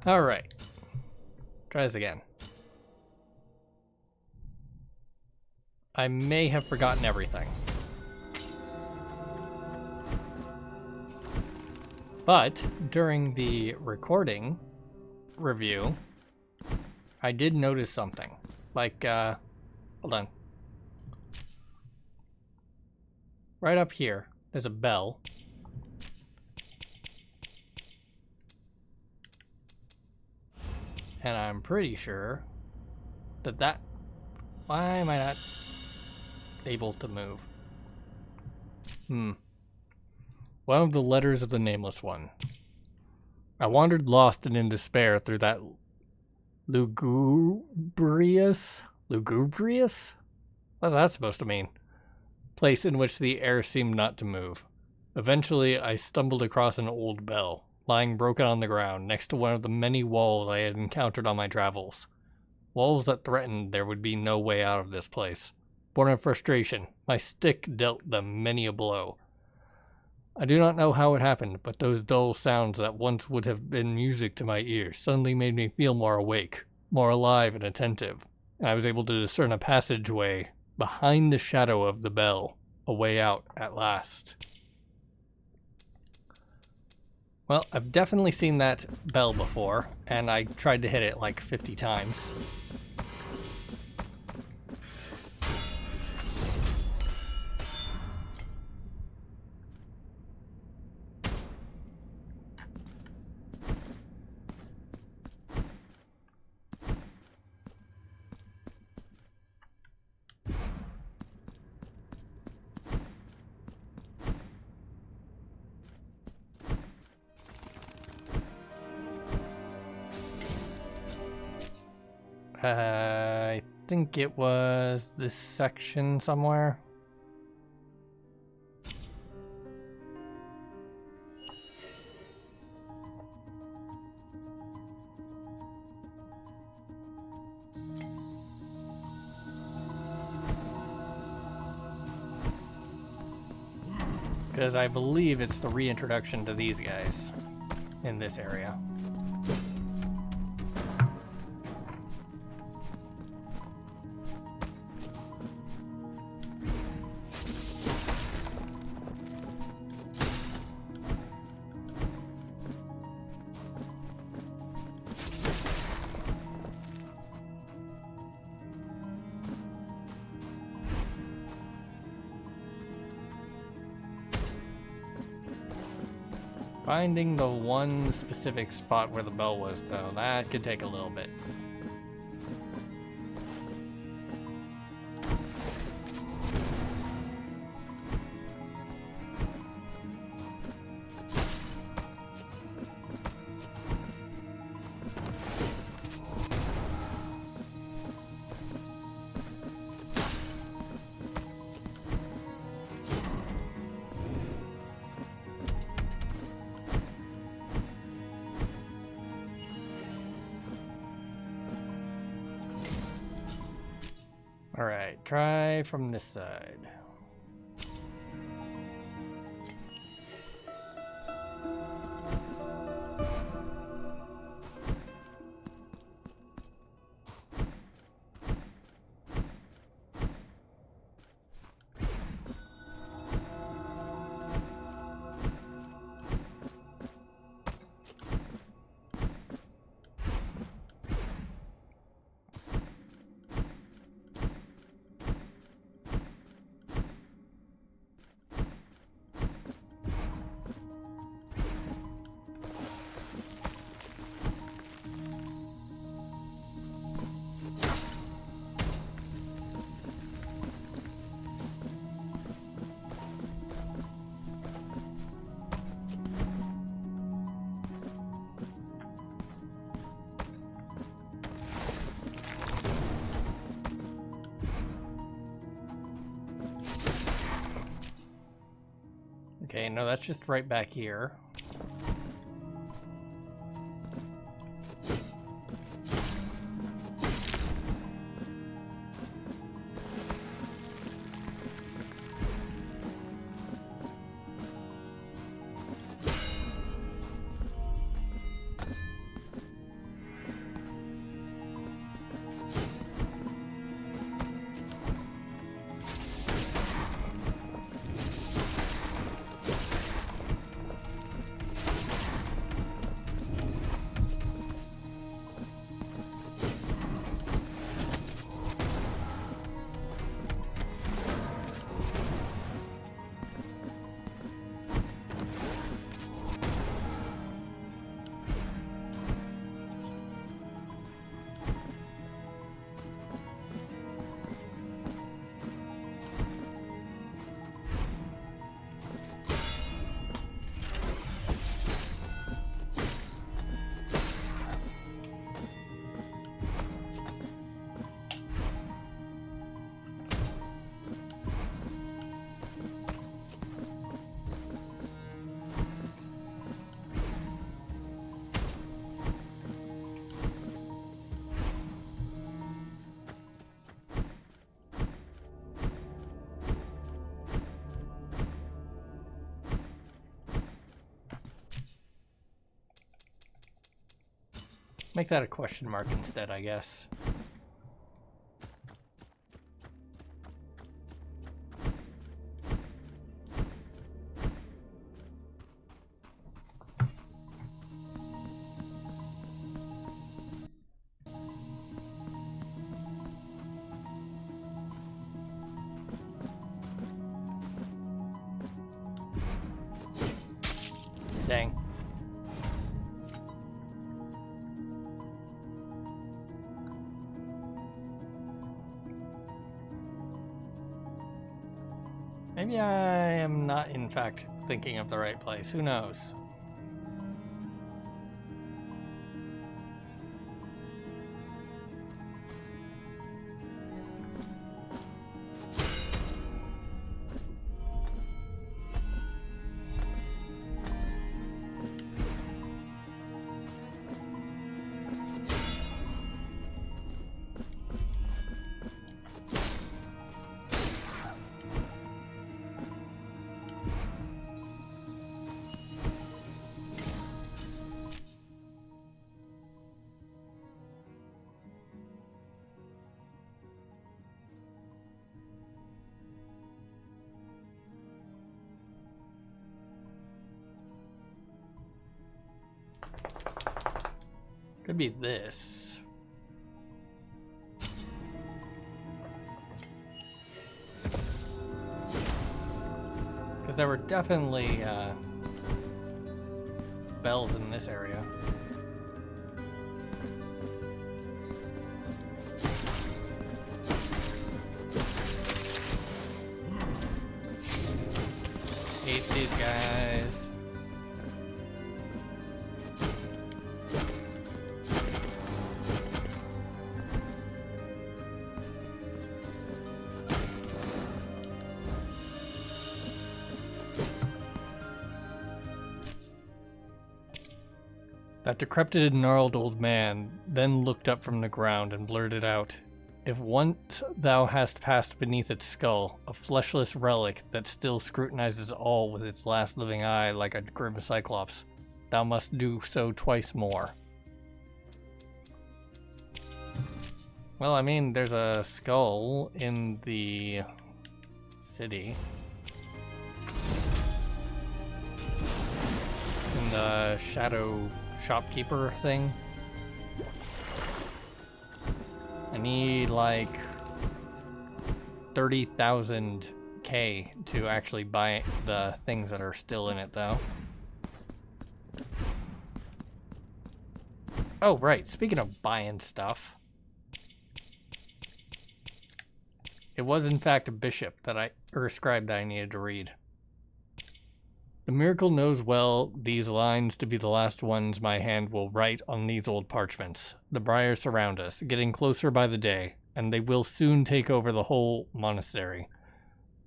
Alright. Try this again. I may have forgotten everything. But during the recording review, I did notice something. Like, hold on. Right up here, there's a bell. And I'm pretty sure that why am I not able to move? One of the letters of the Nameless One. I wandered lost and in despair through that lugubrious? What's that supposed to mean? Place in which the air seemed not to move. Eventually, I stumbled across an old bell, lying broken on the ground next to one of the many walls I had encountered on my travels. Walls that threatened there would be no way out of this place. Born of frustration, my stick dealt them many a blow. I do not know how it happened, but those dull sounds that once would have been music to my ears suddenly made me feel more awake, more alive and attentive, and I was able to discern a passageway behind the shadow of the bell, a way out at last. Well, I've definitely seen that bell before, and I tried to hit it like 50 times. I think it was this section somewhere. Because I believe it's the reintroduction to these guys in this area. Finding the one specific spot where the bell was, though, that could take a little bit. Alright, try from this side. Okay, no, that's just right back here. Make that a question mark instead, I guess. Dang. Maybe I am not, in fact, thinking of the right place. Who knows? Could be this. Because there were definitely bells in this area. Hate these guys. That decrepit and gnarled old man then looked up from the ground and blurted out, "If once thou hast passed beneath its skull, a fleshless relic that still scrutinizes all with its last living eye like a grim cyclops, thou must do so twice more." Well, I mean, there's a skull in the city. In the shadow shopkeeper thing. I need like 30,000 K to actually buy the things that are still in it though. Oh right, speaking of buying stuff. It was in fact a bishop or a scribe that I needed to read. The miracle knows well these lines to be the last ones my hand will write on these old parchments. The briars surround us, getting closer by the day, and they will soon take over the whole monastery.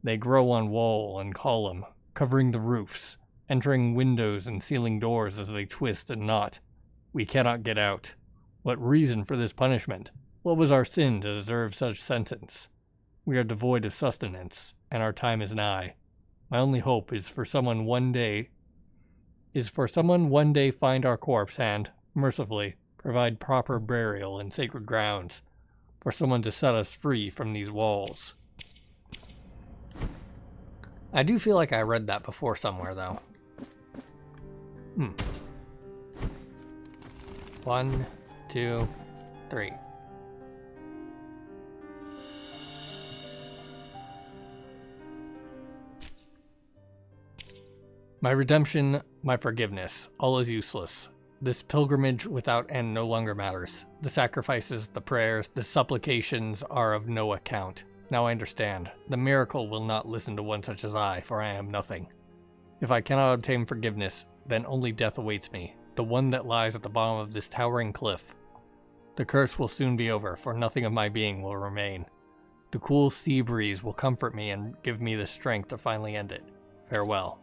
They grow on wall and column, covering the roofs, entering windows and sealing doors as they twist and knot. We cannot get out. What reason for this punishment? What was our sin to deserve such sentence? We are devoid of sustenance, and our time is nigh. My only hope is for someone one day find our corpse and, mercifully, provide proper burial in sacred grounds, for someone to set us free from these walls. I do feel like I read that before somewhere, though. 1, 2, 3. My redemption, my forgiveness, all is useless. This pilgrimage without end no longer matters. The sacrifices, the prayers, the supplications are of no account. Now I understand. The miracle will not listen to one such as I, for I am nothing. If I cannot obtain forgiveness, then only death awaits me, the one that lies at the bottom of this towering cliff. The curse will soon be over, for nothing of my being will remain. The cool sea breeze will comfort me and give me the strength to finally end it. Farewell.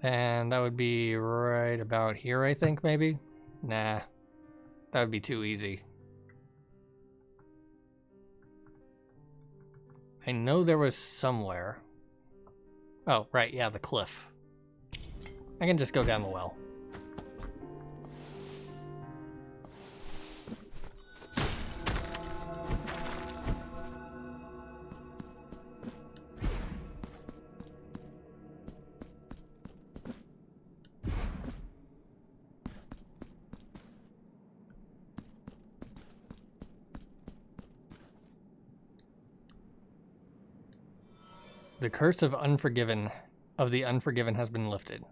And that would be right about here, I think, maybe? Nah. That would be too easy. I know there was somewhere. Oh, right, yeah, the cliff. I can just go down the well. The curse of the unforgiven has been lifted.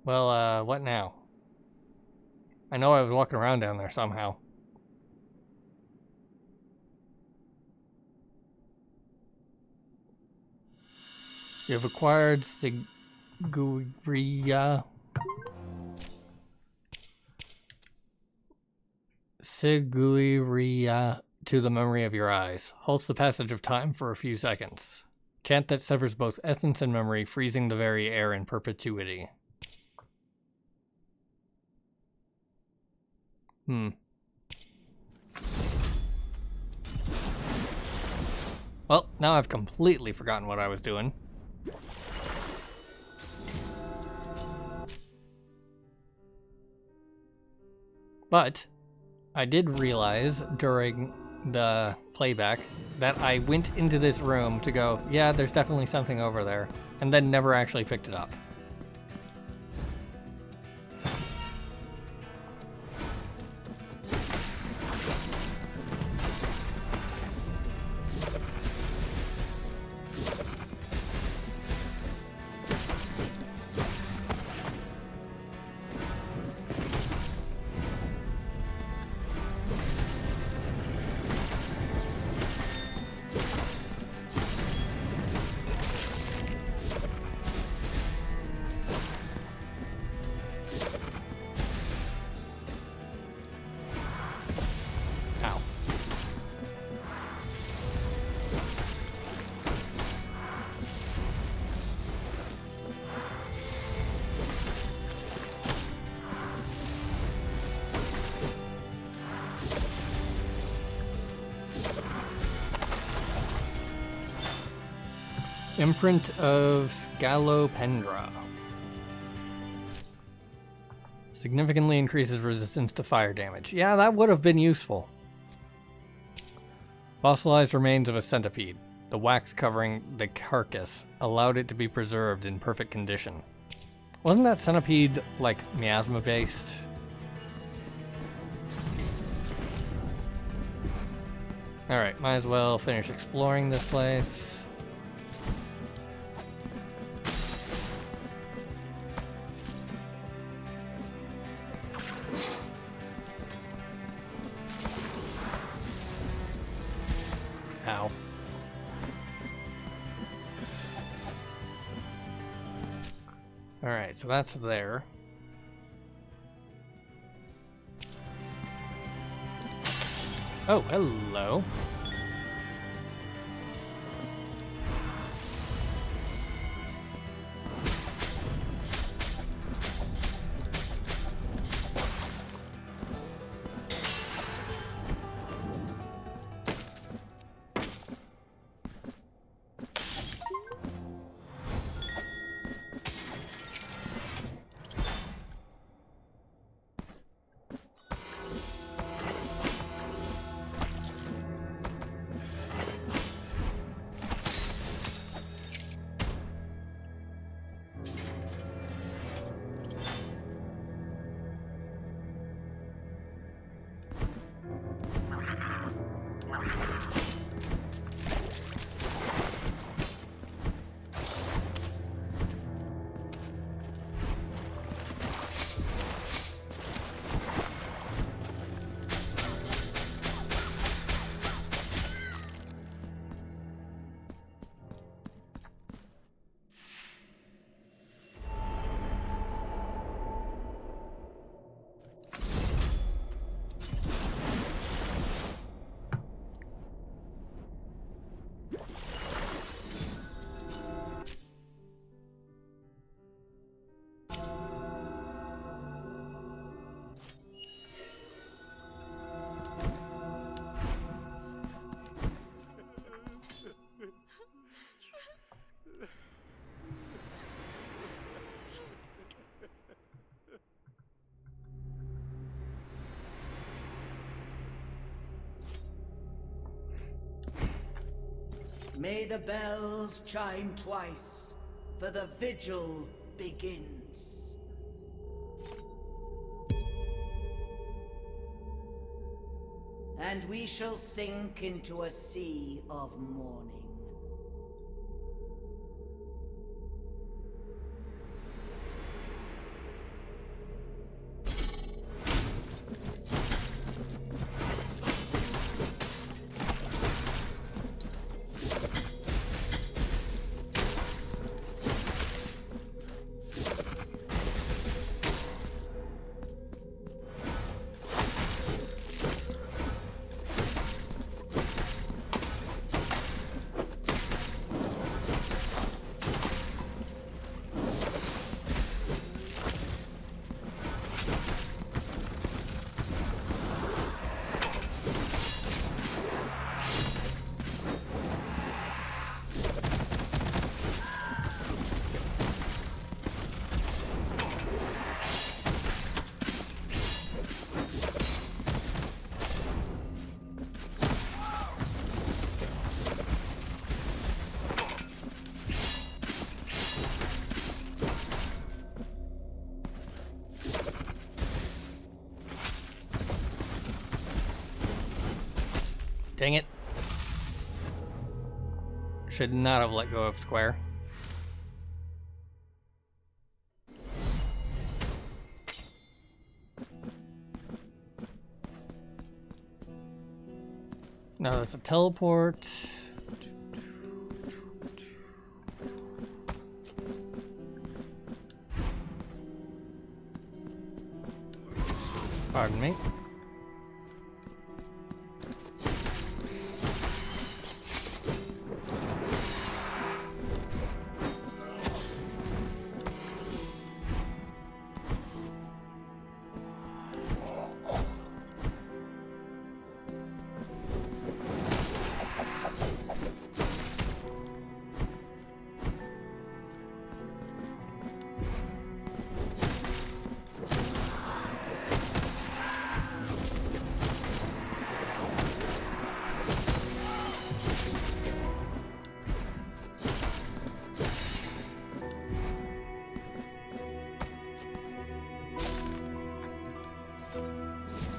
Well, what now? I know I was walking around down there somehow. You have acquired Siguria to the memory of your eyes. Halts the passage of time for a few seconds. Chant that severs both essence and memory, freezing the very air in perpetuity. Well, now I've completely forgotten what I was doing. But I did realize during the playback that I went into this room to go, yeah, there's definitely something over there, and then never actually picked it up. Imprint of Scalopendra. Significantly increases resistance to fire damage. Yeah, that would have been useful. Fossilized remains of a centipede. The wax covering the carcass allowed it to be preserved in perfect condition. Wasn't that centipede, like, miasma-based? Alright, might as well finish exploring this place. Ow. Alright, so that's there. Oh, hello. May the bells chime twice, for the vigil begins. And we shall sink into a sea of mourning. Dang it. Should not have let go of square. Now that's a teleport. Pardon me.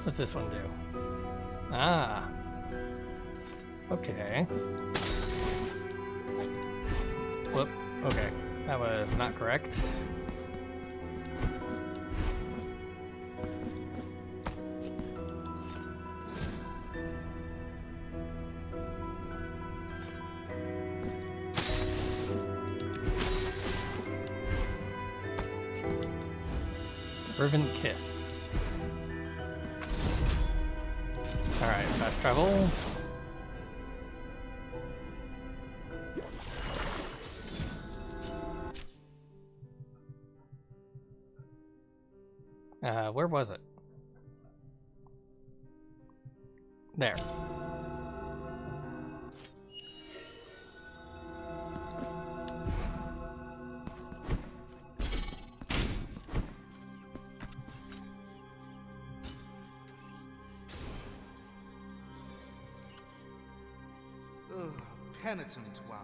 What's this one do? Ah. Okay. Whoop. Okay. That was not correct. Fervent kiss. Alright, fast travel. Where was it? There. Penitent one,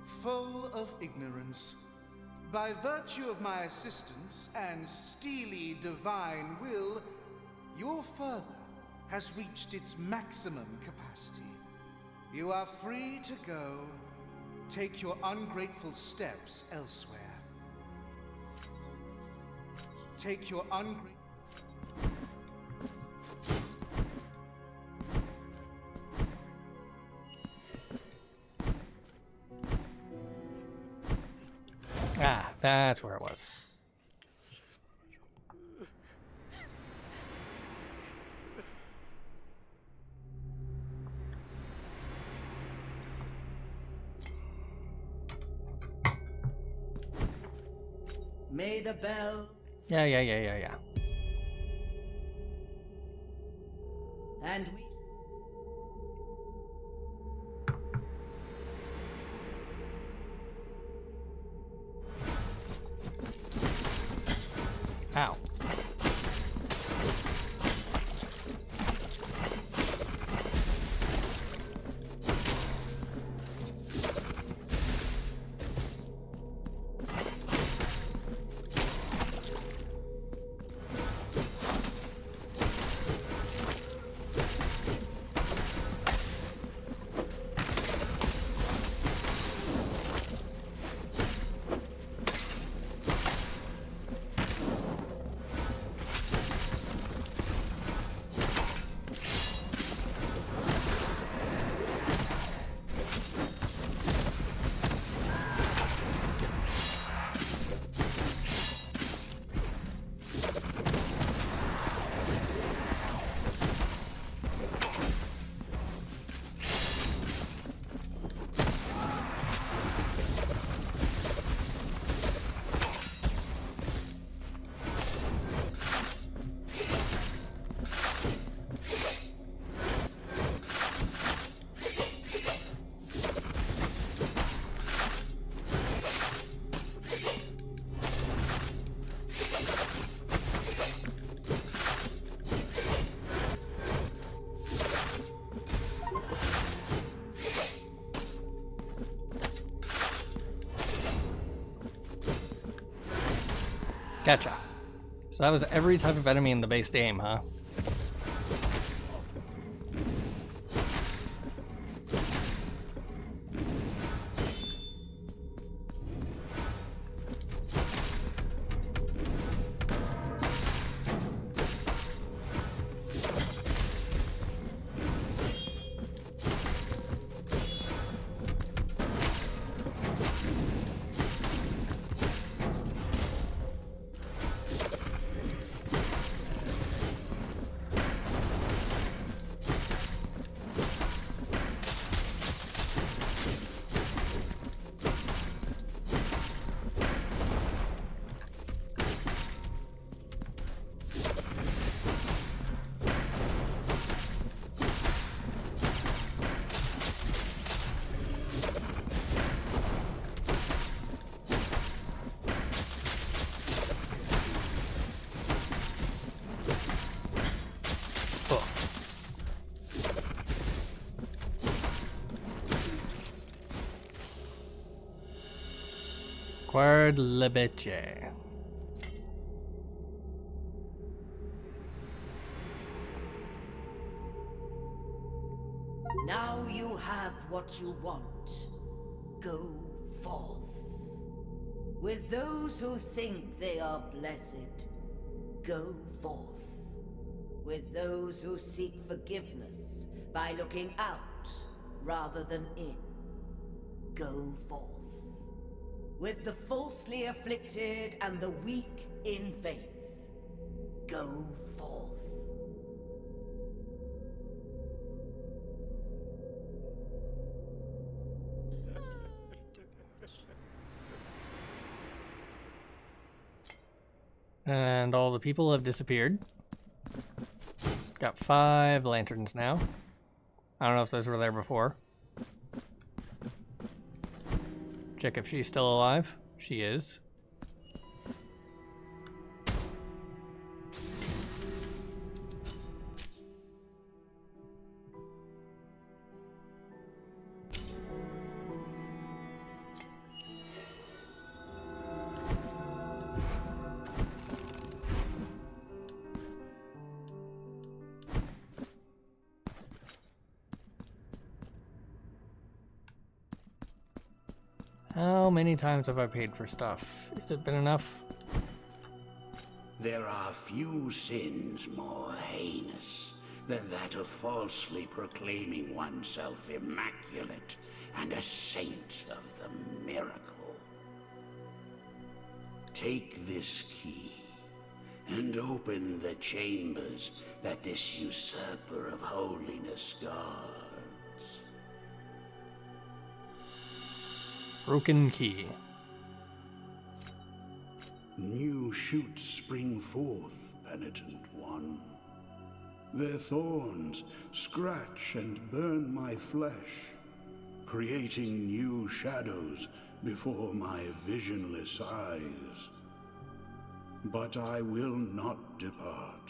full of ignorance. By virtue of my assistance and steely divine will, your further has reached its maximum capacity. You are free to go. Take your ungrateful steps elsewhere. Take your ungrateful... Ah, that's where it was. May the bell... Yeah. And we... Ow. Gotcha. So that was every type of enemy in the base game, huh? Acquired Lebeche. Now you have what you want. Go forth. With those who think they are blessed, go forth. With those who seek forgiveness by looking out rather than in, go forth. With the falsely afflicted and the weak in faith, go forth. And all the people have disappeared. Got 5 lanterns now. I don't know if those were there before. Check if she's still alive. She is. How many times have I paid for stuff? Has it been enough? There are few sins more heinous than that of falsely proclaiming oneself immaculate and a saint of the miracle. Take this key and open the chambers that this usurper of holiness guards. Broken key. New shoots spring forth, penitent one. Their thorns scratch and burn my flesh, creating new shadows before my visionless eyes. But I will not depart,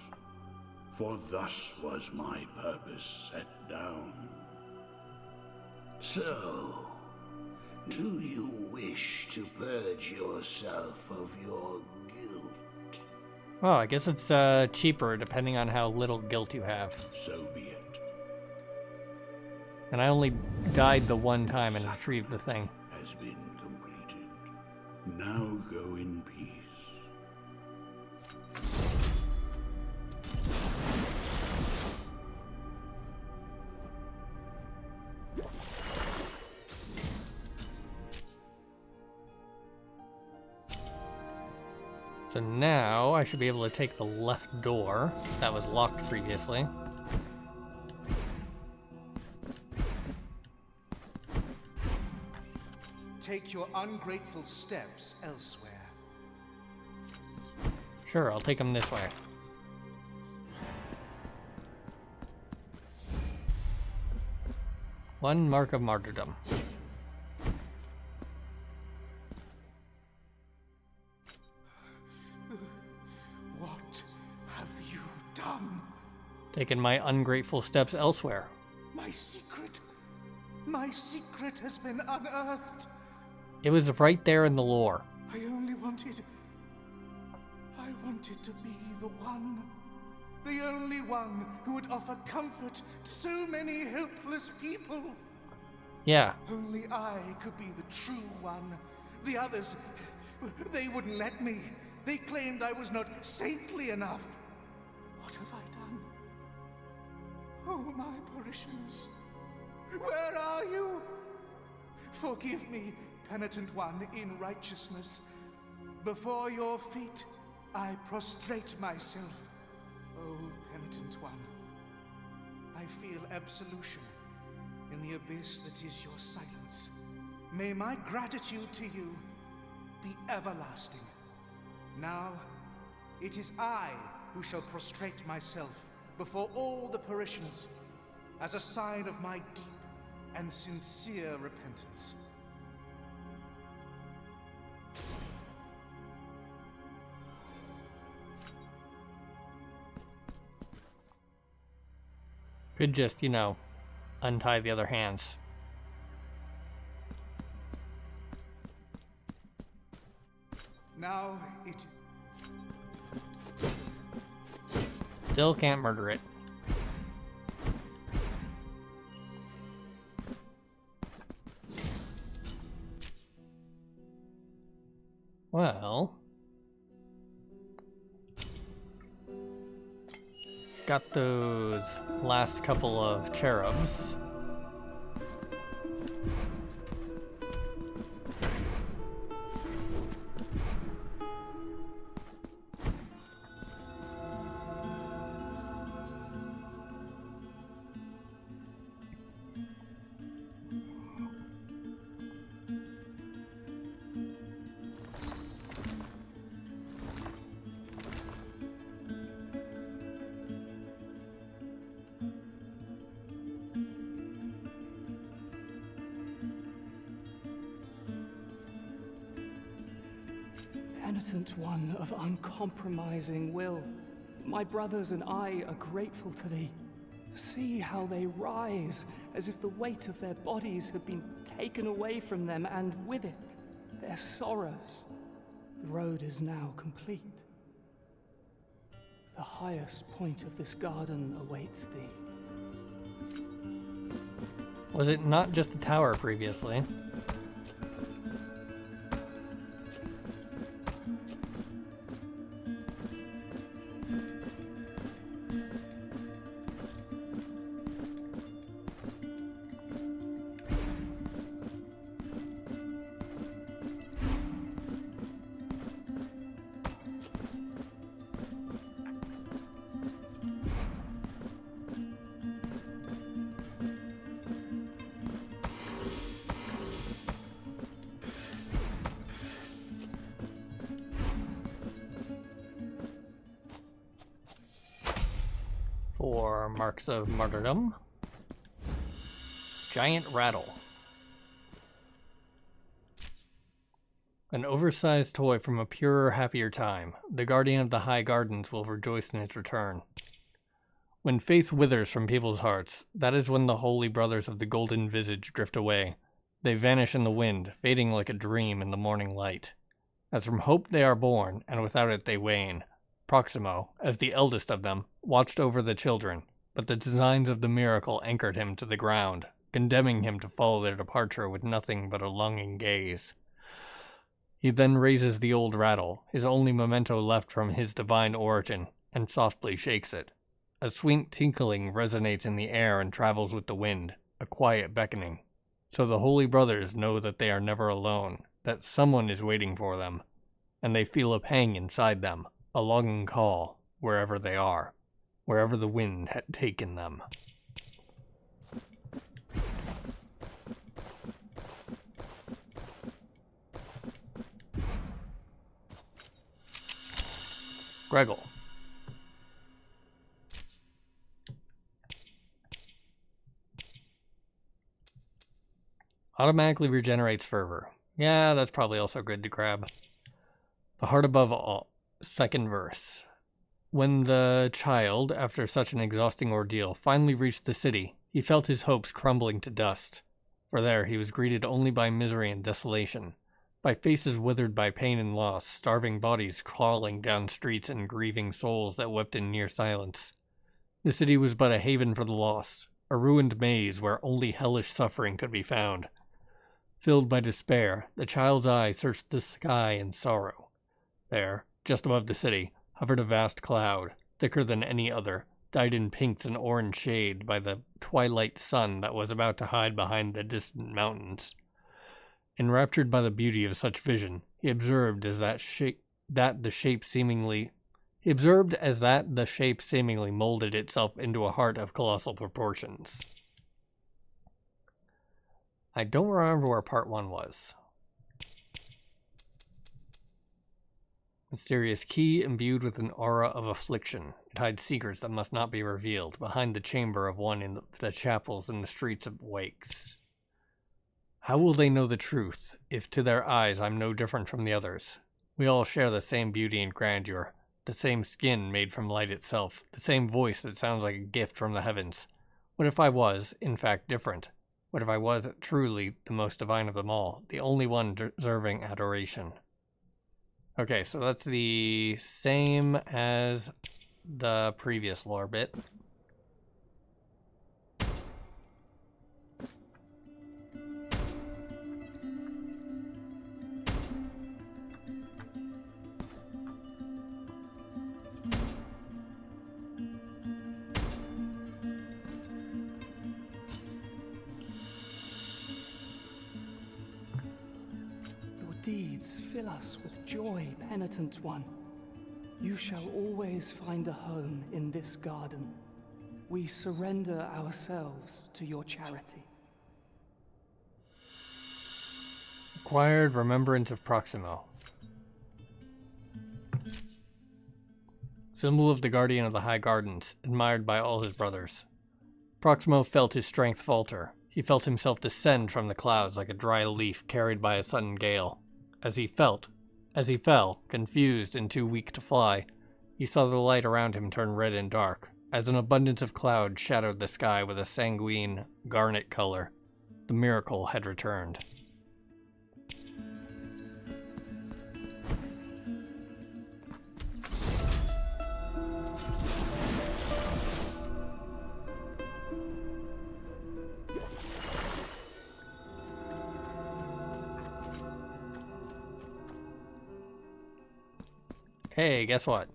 for thus was my purpose set down. So, do you wish to purge yourself of your guilt? Oh, I guess it's cheaper depending on how little guilt you have. So be it. And I only died the one time and retrieved the thing. Has been completed. Now go in peace. So now I should be able to take the left door that was locked previously. Take your ungrateful steps elsewhere. Sure, I'll take them this way. One mark of martyrdom. What have you done? Taking my ungrateful steps elsewhere. My secret has been unearthed. It was right there in the lore. I only wanted I wanted to be the one, the only one who would offer comfort to so many helpless people. Yeah. Only I could be the true one. The others, they wouldn't let me. They claimed I was not saintly enough. What have I done? Oh, my parishioners, where are you? Forgive me, penitent one in righteousness. Before your feet, I prostrate myself. Oh, penitent one, I feel absolution in the abyss that is your silence. May my gratitude to you be everlasting. Now, it is I who shall prostrate myself before all the parishioners as a sign of my deep and sincere repentance. Could just, untie the other hands. Now it is. Still can't murder it. Well, got those last couple of cherubs. Penitent one of uncompromising will, my brothers and I are grateful to thee. See how they rise, as if the weight of their bodies had been taken away from them, and with it, their sorrows. The road is now complete. The highest point of this garden awaits thee. Was it not just a tower previously? For marks of martyrdom. Giant rattle. An oversized toy from a purer, happier time. The guardian of the high gardens will rejoice in its return. When faith withers from people's hearts, that is when the holy brothers of the golden visage drift away. They vanish in the wind, fading like a dream in the morning light. As from hope they are born, and without it they wane. Proximo, as the eldest of them, watched over the children, but the designs of the miracle anchored him to the ground, condemning him to follow their departure with nothing but a longing gaze. He then raises the old rattle, his only memento left from his divine origin, and softly shakes it. A sweet tinkling resonates in the air and travels with the wind, a quiet beckoning. So the holy brothers know that they are never alone, that someone is waiting for them, and they feel a pang inside them, a longing call, wherever they are, wherever the wind had taken them. Gregel. Automatically regenerates fervor. Yeah, that's probably also good to grab. The heart above all. Second verse. When the child, after such an exhausting ordeal, finally reached the city, he felt his hopes crumbling to dust. For there he was greeted only by misery and desolation. by faces withered by pain and loss, starving bodies crawling down streets, and grieving souls that wept in near silence. The city was but a haven for the lost, a ruined maze where only hellish suffering could be found. Filled by despair, the child's eye searched the sky in sorrow. There, just above the city, hovered a vast cloud, thicker than any other, dyed in pinks and orange shade by the twilight sun that was about to hide behind the distant mountains. Enraptured by the beauty of such vision, he observed as that the shape seemingly molded itself into a heart of colossal proportions. I don't remember where part 1 was. Mysterious key imbued with an aura of affliction. It hides secrets that must not be revealed behind the chamber of one in the chapels in the streets of Wakes. How will they know the truth if to their eyes I'm no different from the others? We all share the same beauty and grandeur, the same skin made from light itself, the same voice that sounds like a gift from the heavens. What if I was, in fact, different? What if I was truly the most divine of them all, the only one deserving adoration? Okay, so that's the same as the previous lore bit. Deeds fill us with joy, penitent one. You shall always find a home in this garden. We surrender ourselves to your charity. Acquired Remembrance of Proximo. Symbol of the Guardian of the High Gardens, admired by all his brothers. Proximo felt his strength falter. He felt himself descend from the clouds like a dry leaf carried by a sudden gale. As he fell, confused and too weak to fly, he saw the light around him turn red and dark, as an abundance of clouds shadowed the sky with a sanguine, garnet color. The miracle had returned. Hey, guess what?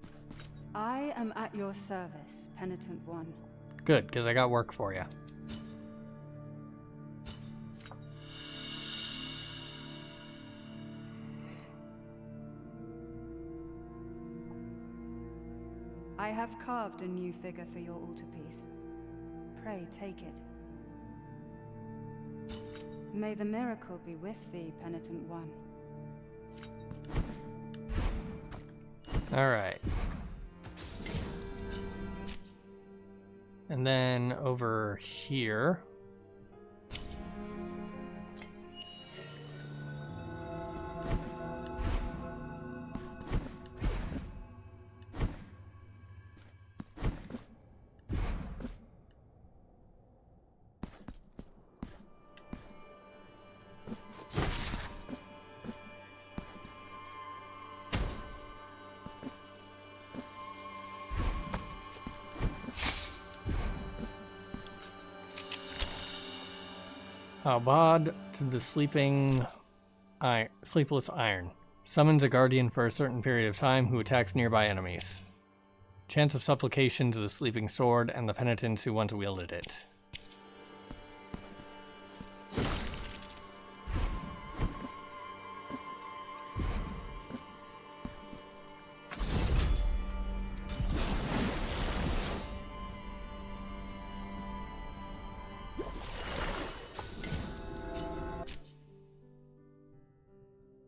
I am at your service, penitent one. Good, because I got work for you. I have carved a new figure for your altarpiece. Pray take it. May the miracle be with thee, penitent one. Alright. And then over here. Abad to the sleepless iron. Summons a guardian for a certain period of time who attacks nearby enemies. Chance of supplication to the sleeping sword and the penitents who once wielded it.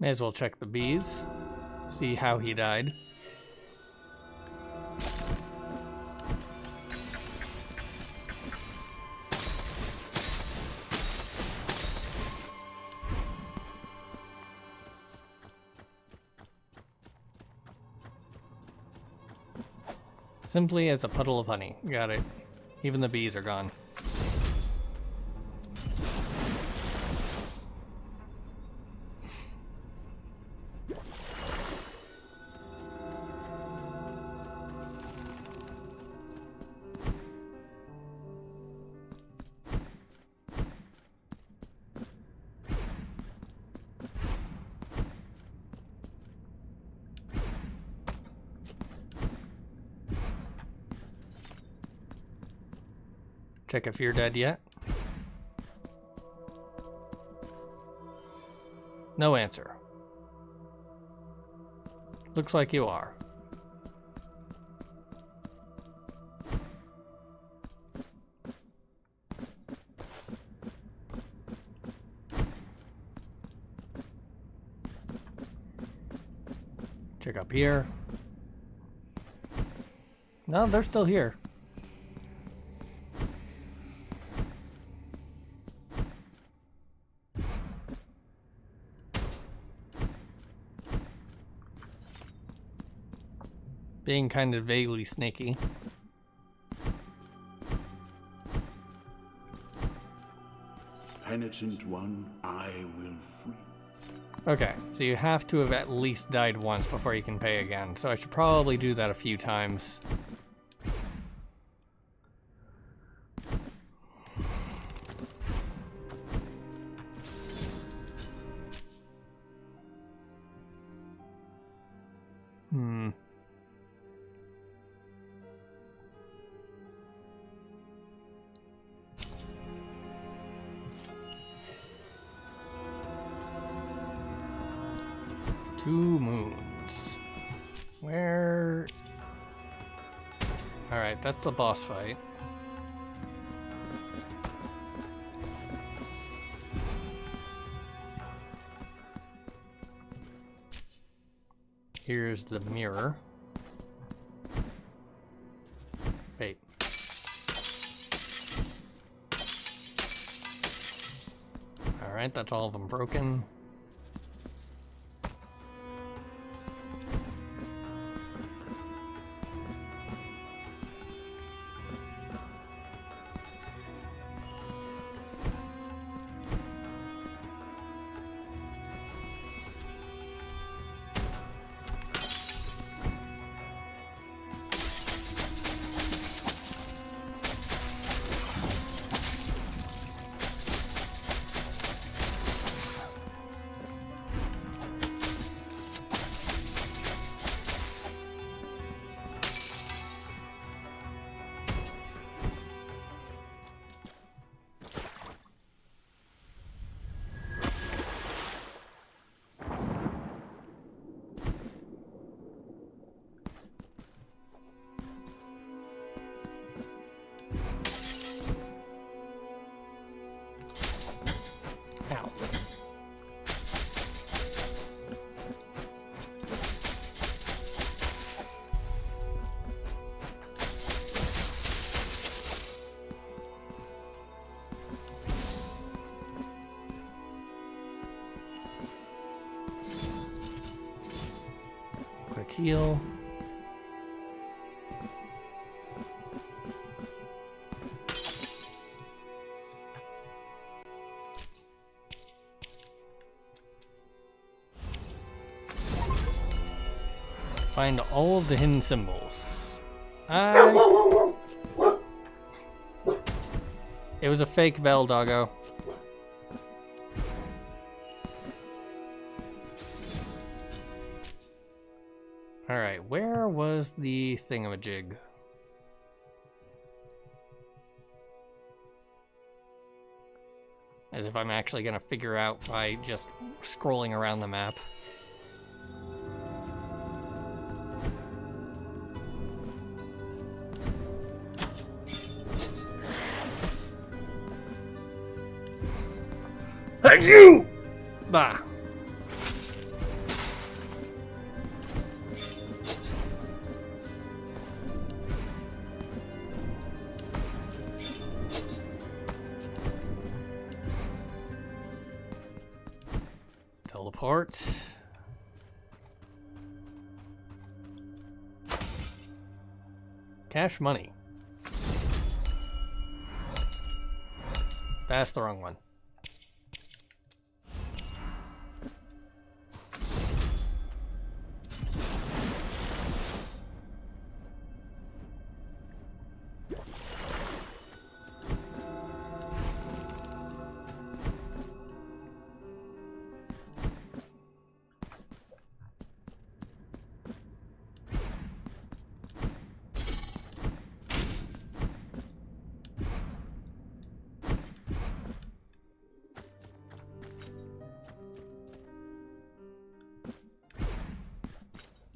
May as well check the bees, see how he died. Simply as a puddle of honey. Got it. Even the bees are gone. Check if you're dead yet. No answer. Looks like you are. Check up here. No, they're still here. Being kind of vaguely sneaky. Penitent one, I will free. Okay, so you have to have at least died once before you can pay again, so I should probably do that a few times. Two moons. Where? Alright, that's the boss fight. Here's the mirror. Wait. Alright, that's all of them broken. Ow. Quick heal. Find all of the hidden symbols. It was a fake bell, doggo. Alright, where was the thingamajig? As if I'm actually gonna figure out by just scrolling around the map. And you! Bah. Teleport. Cash money. That's the wrong one.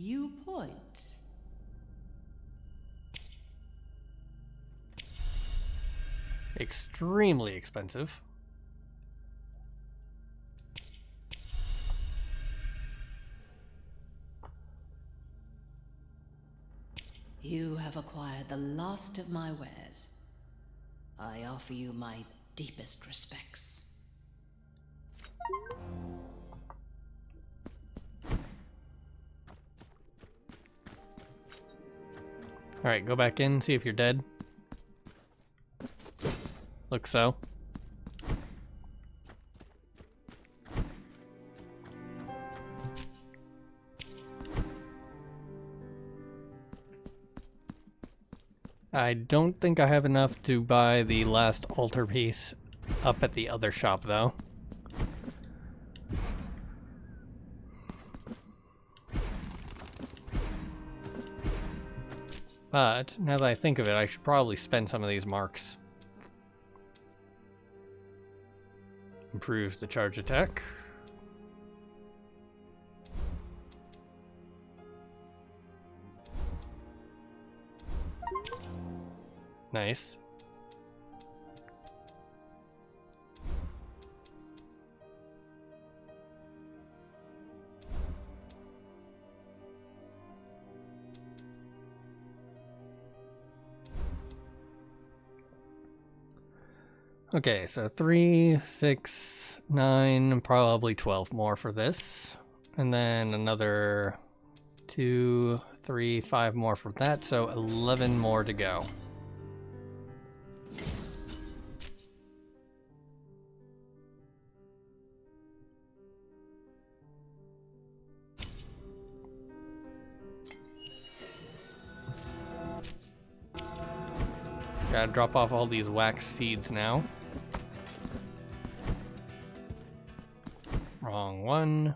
You point. Extremely expensive. You have acquired the last of my wares. I offer you my deepest respects. Alright, go back in, see if you're dead. Looks so. I don't think I have enough to buy the last altar piece up at the other shop, though. But, now that I think of it, I should probably spend some of these marks. Improves the charge attack. Nice. Okay, so 3, 6, 9, probably 12 more for this. And then another 2, 3, 5 more for that, so 11 more to go. Gotta drop off all these wax seeds now. Wrong one.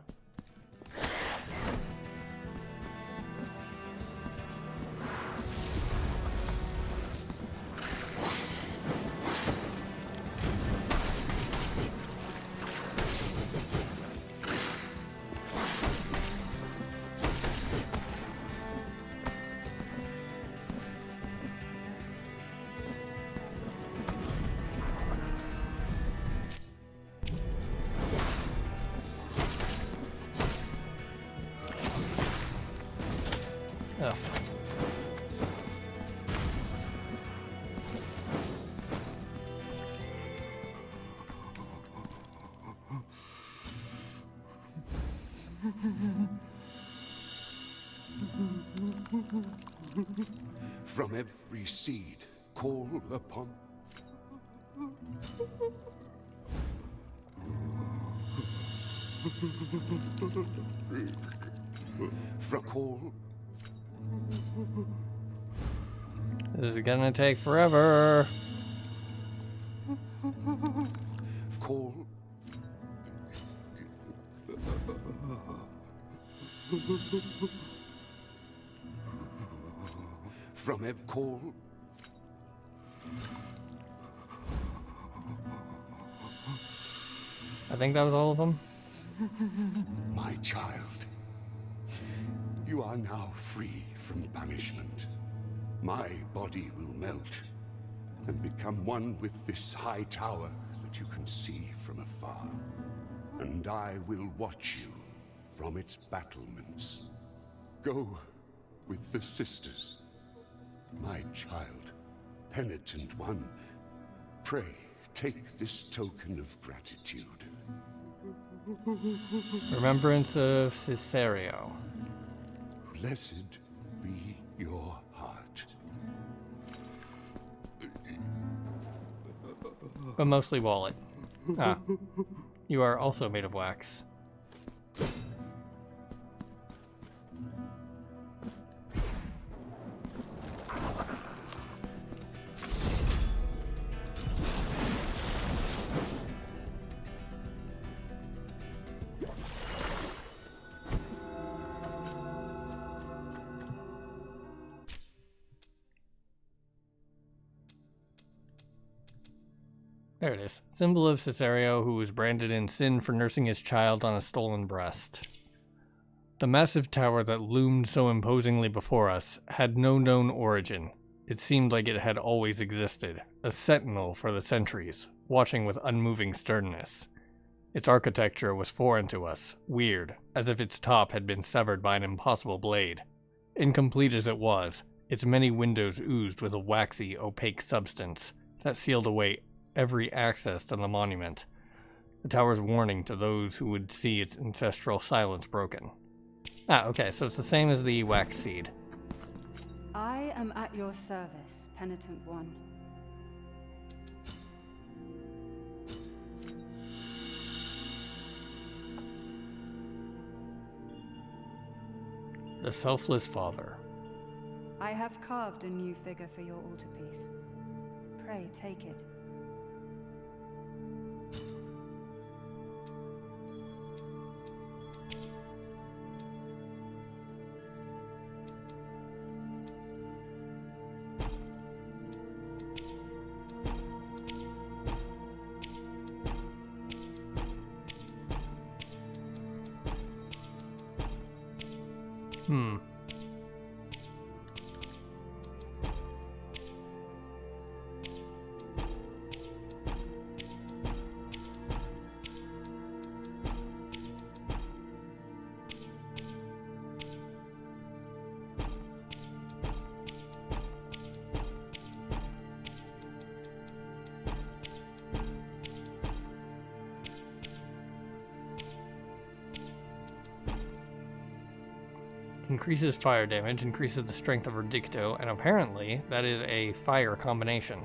Ugh. From every seed, call upon. From call. This is gonna take forever. Call. From ev call. I think that was all of them. My child, you are now free from banishment. My body will melt and become one with this high tower that you can see from afar. And I will watch you from its battlements. Go with the sisters. My child, penitent one, pray, take this token of gratitude. Remembrance of Cicerio. Blessed be your heart. But mostly wallet. Ah. You are also made of wax. There it is. Symbol of Cicerio, who was branded in sin for nursing his child on a stolen breast. The massive tower that loomed so imposingly before us had no known origin. It seemed like it had always existed, a sentinel for the centuries, watching with unmoving sternness. Its architecture was foreign to us, weird, as if its top had been severed by an impossible blade. Incomplete as it was, its many windows oozed with a waxy, opaque substance that sealed away every access to the monument, the tower's warning to those who would see its ancestral silence broken. Ah, okay, so it's the same as the wax seed. I am at your service, Penitent One. The Selfless Father. I have carved a new figure for your altarpiece. Pray, take it. Increases fire damage, increases the strength of Redicto, and apparently that is a fire combination.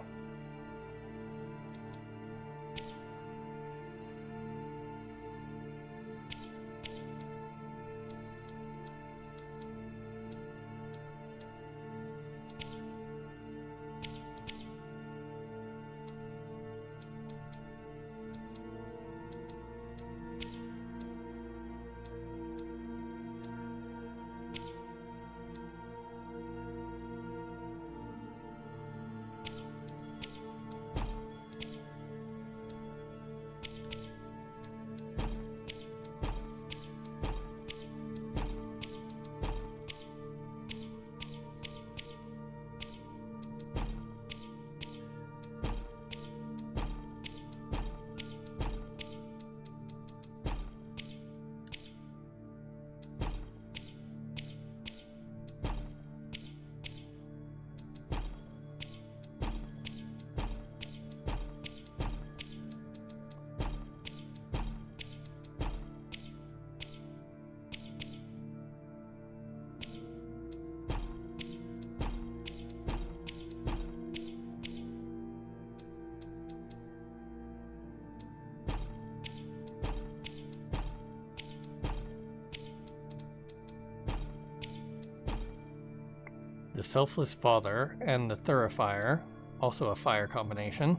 The Selfless Father and the Thurifier, also a fire combination.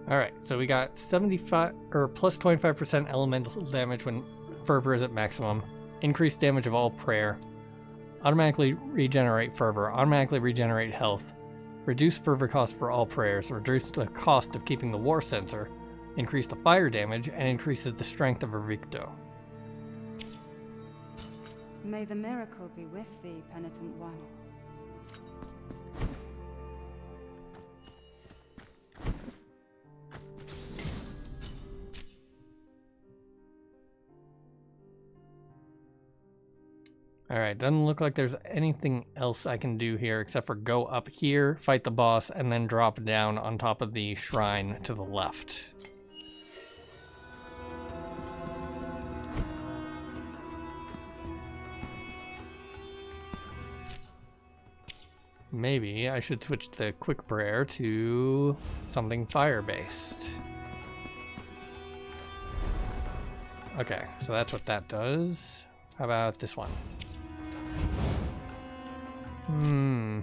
Alright, so we got 75 or plus 25% elemental damage when fervor is at maximum, increased damage of all prayer, automatically regenerate fervor, automatically regenerate health, reduce fervor cost for all prayers, reduce the cost of keeping the war sensor, increase the fire damage, and increases the strength of Revicto. May the miracle be with thee, Penitent One. Alright, doesn't look like there's anything else I can do here except for go up here, fight the boss, and then drop down on top of the shrine to the left. Maybe I should switch the quick prayer to something fire-based. Okay, so that's what that does. How about this one? Hmm.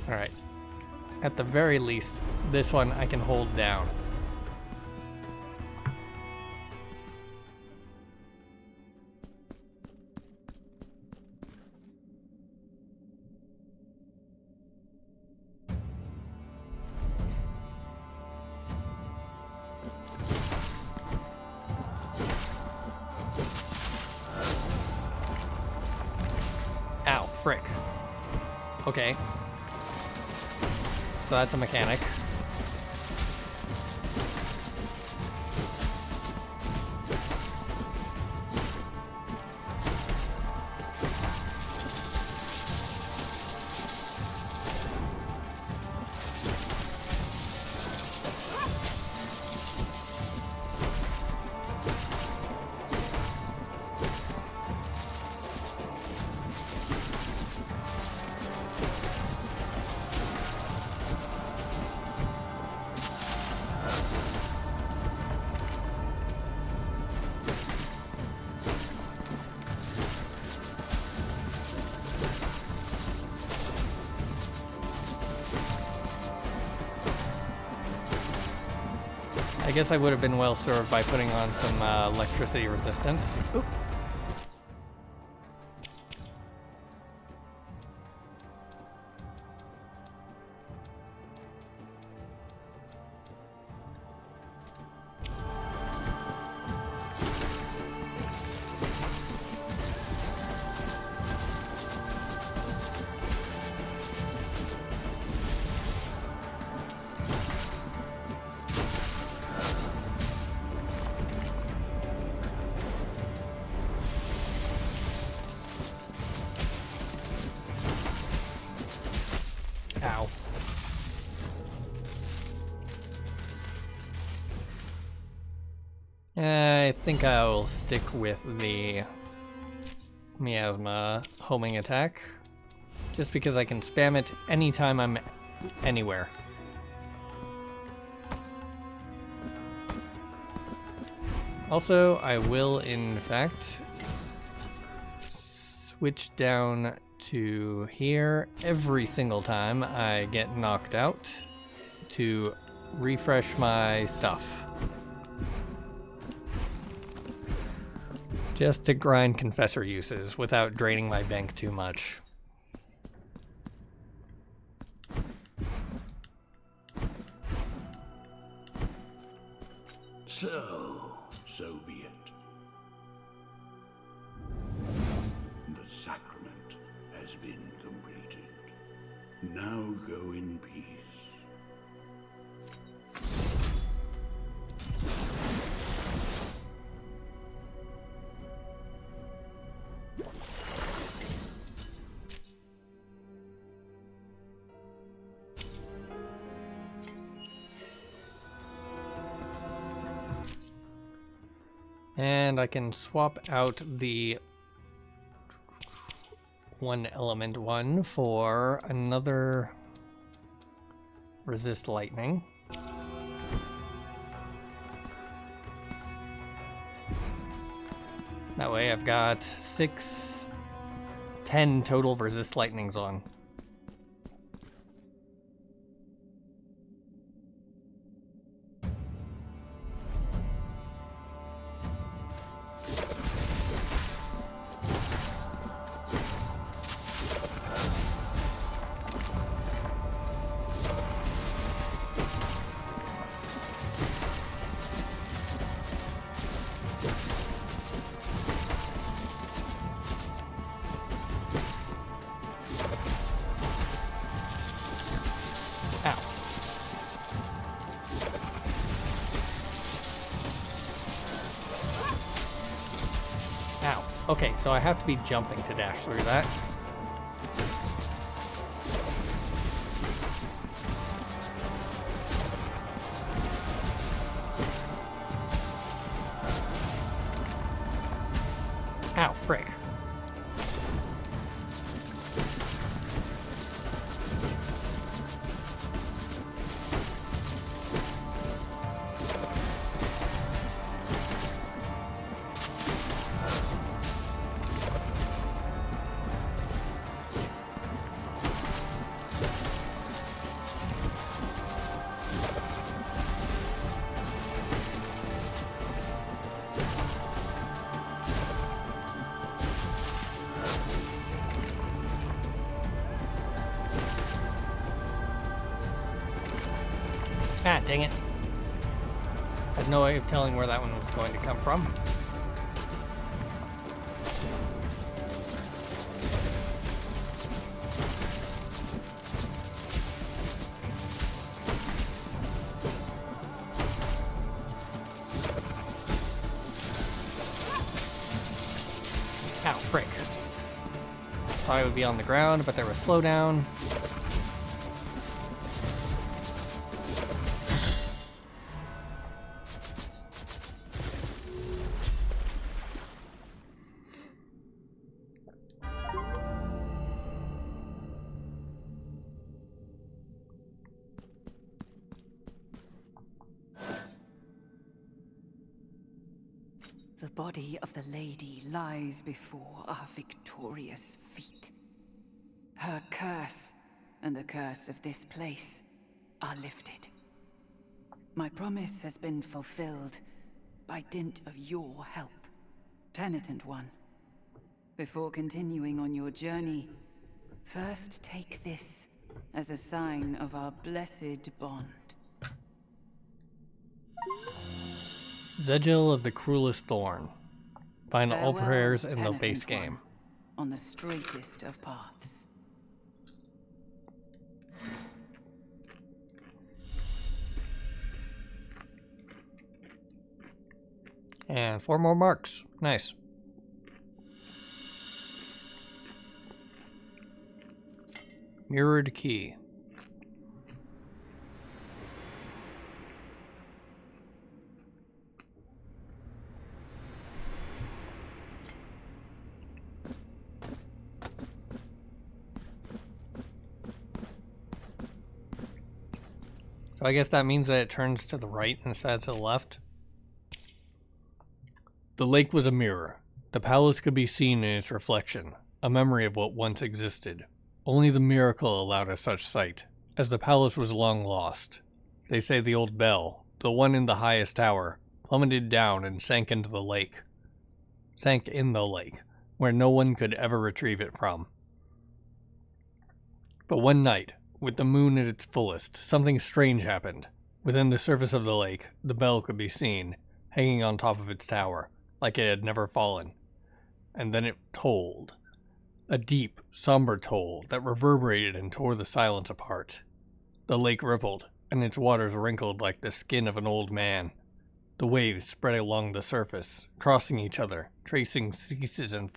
All right. At the very least, this one I can hold down. Ow, frick. Okay. So that's a mechanic. I guess I would have been well served by putting on some electricity resistance. Oop. Ow. I think I'll stick with the miasma homing attack, just because I can spam it anytime I'm anywhere. Also, I will in fact switch down to here every single time I get knocked out to refresh my stuff. Just to grind confessor uses without draining my bank too much. So be it. The sacrament has been completed. Now go in peace. And I can swap out the one element one for another resist lightning. That way I've got 10 total resist lightnings on. Ow. Okay, so I have to be jumping to dash through that. Ow, frick. Ah, dang it. I had no way of telling where that one was going to come from. Ow, frick. Thought I would be on the ground, but there was slowdown. The body of the lady lies before our victorious feet. Her curse and the curse of this place are lifted. My promise has been fulfilled by dint of your help, Penitent One. Before continuing on your journey, first take this as a sign of our blessed bond. Zegil of the Cruelest Thorn. Find all Farewell, prayers in the Penitent base game. One, on the straightest of paths. And 4 more marks. Nice. Mirrored key. So I guess that means that it turns to the right instead of to the left. The lake was a mirror. The palace could be seen in its reflection, a memory of what once existed. Only the miracle allowed us such sight, as the palace was long lost. They say the old bell, the one in the highest tower, plummeted down and sank into the lake. Sank in the lake, where no one could ever retrieve it from. But one night, with the moon at its fullest, something strange happened. Within the surface of the lake, the bell could be seen, hanging on top of its tower, like it had never fallen. And then it tolled. A deep, somber toll that reverberated and tore the silence apart. The lake rippled, and its waters wrinkled like the skin of an old man. The waves spread along the surface, crossing each other, tracing creases and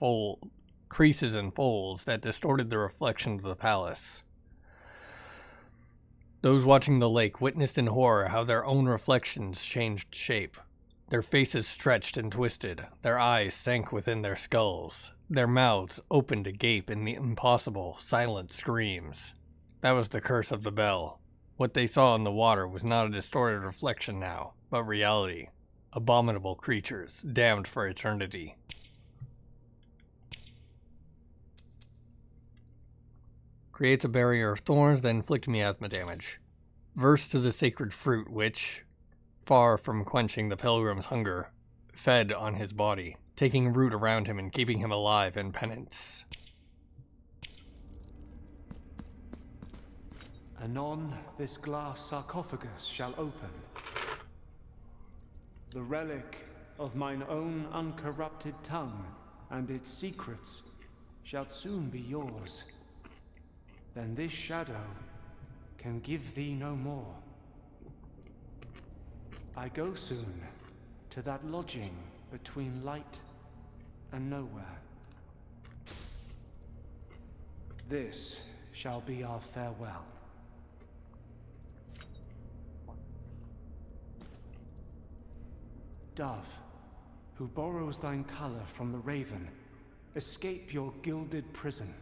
folds that distorted the reflection of the palace. Those watching the lake witnessed in horror how their own reflections changed shape. Their faces stretched and twisted, their eyes sank within their skulls, their mouths opened agape in the impossible, silent screams. That was the curse of the bell. What they saw in the water was not a distorted reflection now, but reality. Abominable creatures, damned for eternity. Creates a barrier of thorns that inflict miasma damage. Verse to the sacred fruit which, far from quenching the pilgrim's hunger, fed on his body, taking root around him and keeping him alive in penance. Anon this glass sarcophagus shall open. The relic of mine own uncorrupted tongue and its secrets shall soon be yours. Then this shadow can give thee no more. I go soon to that lodging between light and nowhere. This shall be our farewell. Dove, who borrows thine color from the raven, escape your gilded prison.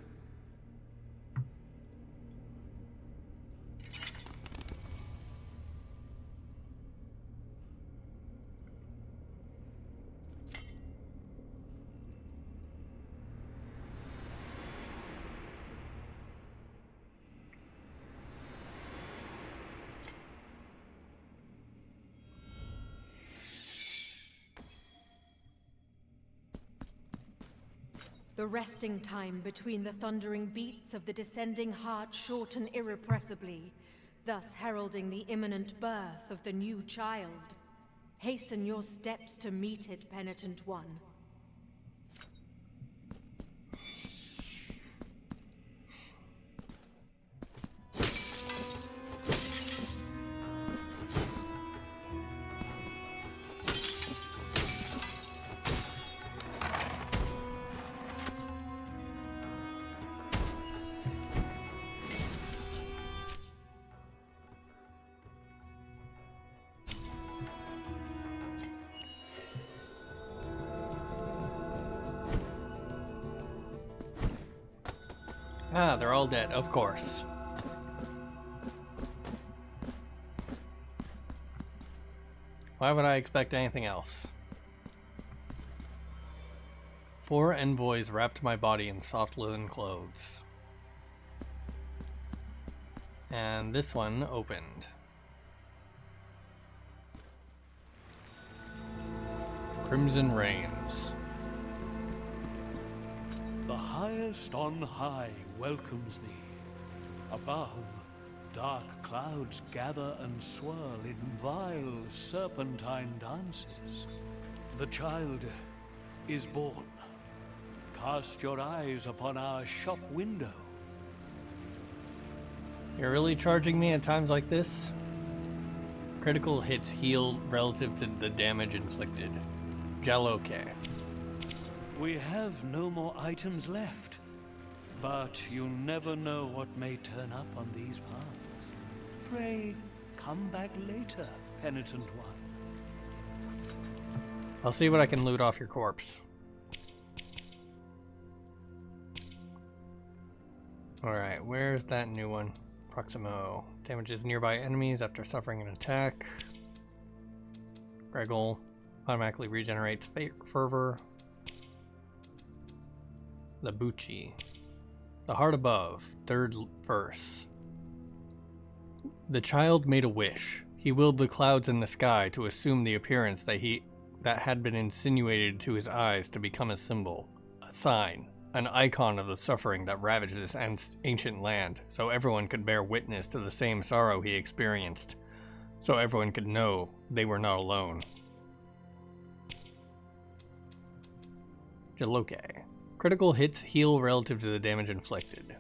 The resting time between the thundering beats of the descending heart shorten irrepressibly. thus heralding the imminent birth of the new child. Hasten your steps to meet it, penitent one. Ah, they're all dead, of course. Why would I expect anything else? 4 envoys wrapped my body in soft linen clothes. And this one opened. Crimson Reigns. The highest on high welcomes thee. Above, dark clouds gather and swirl in vile serpentine dances. The child is born. Cast your eyes upon our shop window. You're really charging me at times like this? Critical hits heal relative to the damage inflicted. Jaloke. We have no more items left, but you never know what may turn up on these paths. Pray, come back later, penitent one. I'll see what I can loot off your corpse. Alright, where's that new one? Proximo. Damages nearby enemies after suffering an attack. Greggle. Automatically regenerates fervor. Labucci. The Heart Above, 3rd verse. The child made a wish. He willed the clouds in the sky to assume the appearance that had been insinuated to his eyes to become a symbol, a sign, an icon of the suffering that ravaged this ancient land, so everyone could bear witness to the same sorrow he experienced, so everyone could know they were not alone. Jaloke. Critical hits heal relative to the damage inflicted.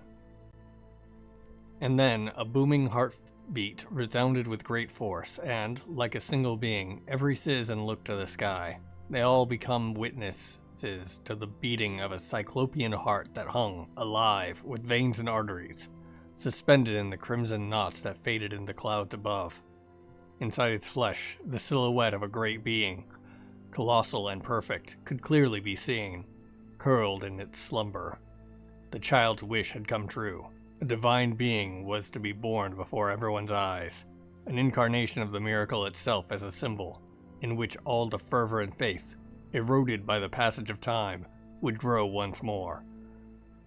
And then, a booming heartbeat resounded with great force, and, like a single being, every citizen looked to the sky. They all become witnesses to the beating of a cyclopean heart that hung, alive, with veins and arteries, suspended in the crimson knots that faded in the clouds above. Inside its flesh, the silhouette of a great being, colossal and perfect, could clearly be seen. Curled in its slumber. The child's wish had come true. A divine being was to be born before everyone's eyes, an incarnation of the miracle itself as a symbol, in which all the fervor and faith, eroded by the passage of time, would grow once more.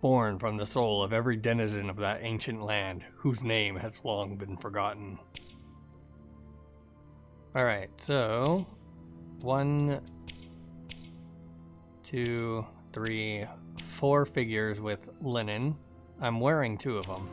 Born from the soul of every denizen of that ancient land, whose name has long been forgotten. Alright, so 1, 2, 3, 4 figures with linen. I'm wearing 2 of them.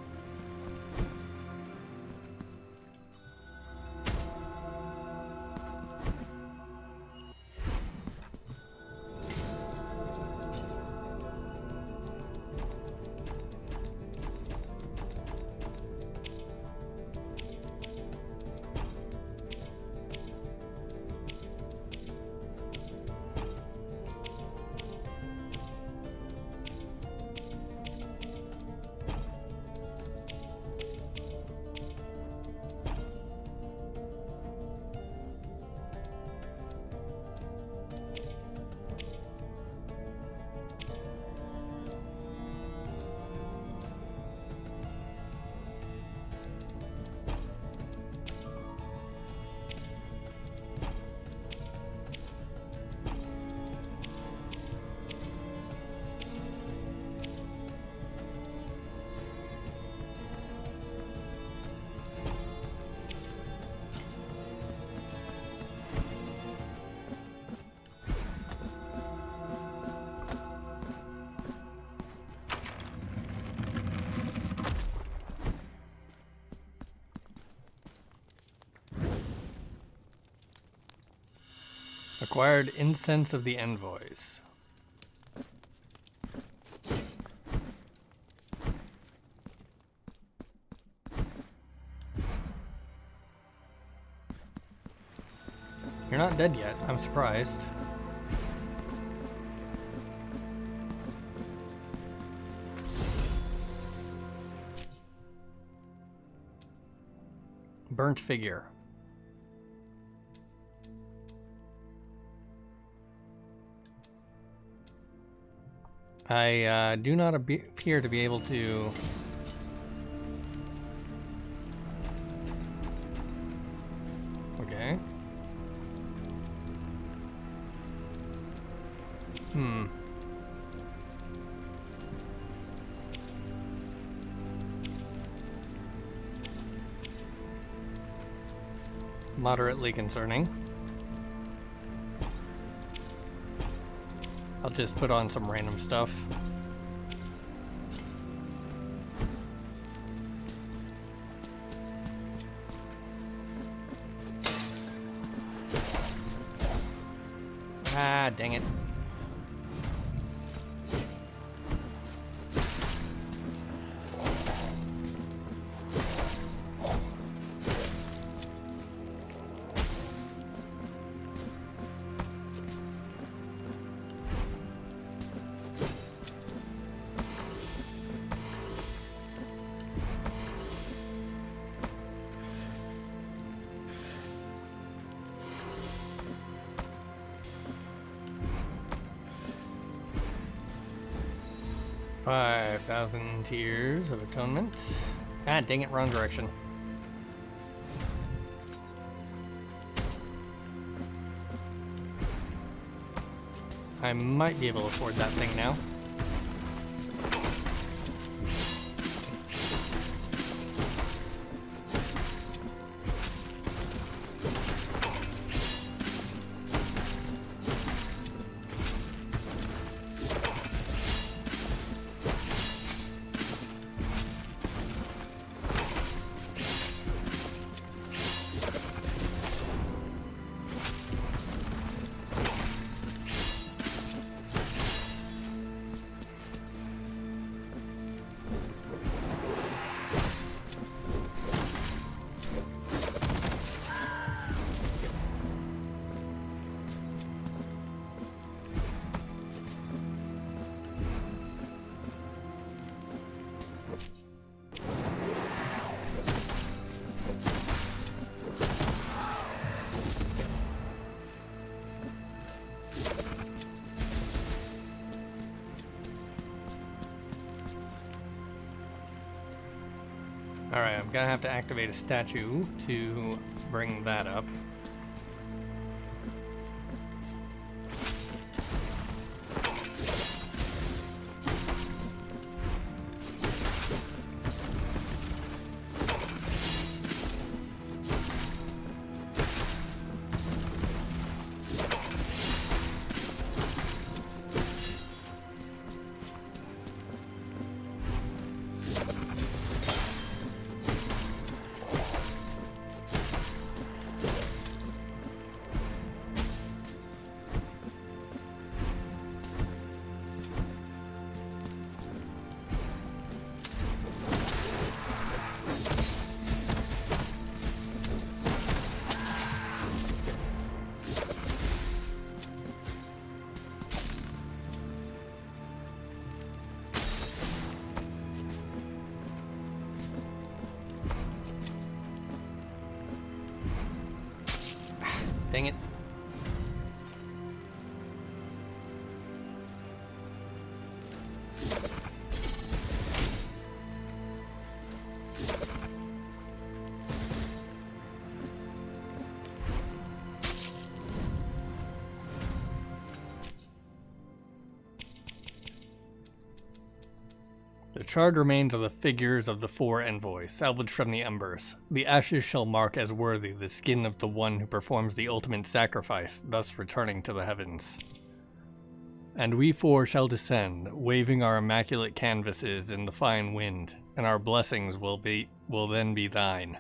Acquired incense of the envoys. You're not dead yet. I'm surprised. Burnt figure. I do not appear to be able to... Okay. Moderately concerning. I'll just put on some random stuff. Ah, dang it. $5,000 tears of atonement. Ah, dang it, wrong direction. I might be able to afford that thing now. Alright, I'm gonna have to activate a statue to bring that up. Dang it. The charred remains of the figures of the 4 envoys, salvaged from the embers. The ashes shall mark as worthy the skin of the one who performs the ultimate sacrifice, thus returning to the heavens. And we 4 shall descend, waving our immaculate canvases in the fine wind, and our blessings will then be thine.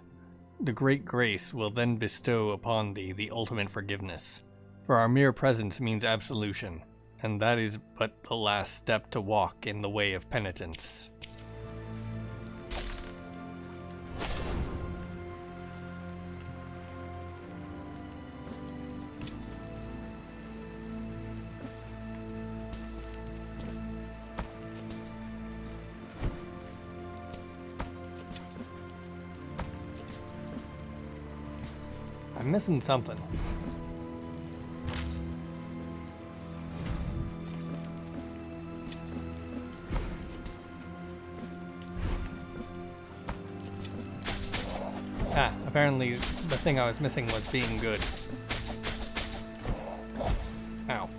The great grace will then bestow upon thee the ultimate forgiveness. For our mere presence means absolution, and that is but the last step to walk in the way of penitence. I'm missing something. Ah, apparently the thing I was missing was being good. Ow.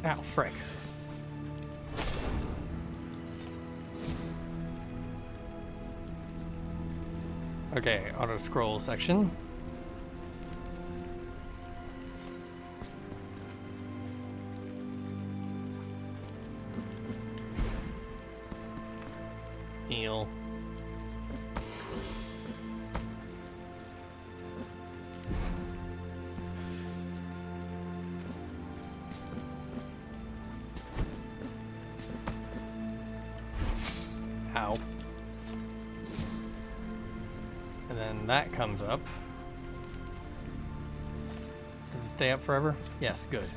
Ow, frick. Okay, auto scroll section. Heal. Ow. And then that comes up. Does it stay up forever? Yes, good.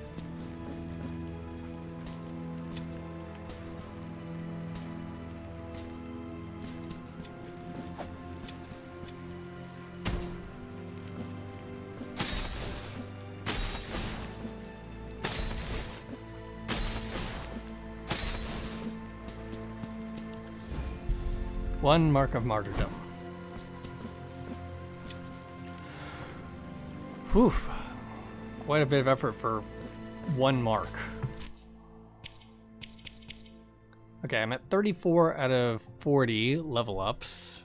One mark of martyrdom. Whew. Quite a bit of effort for one mark. Okay, I'm at 34 out of 40 level ups.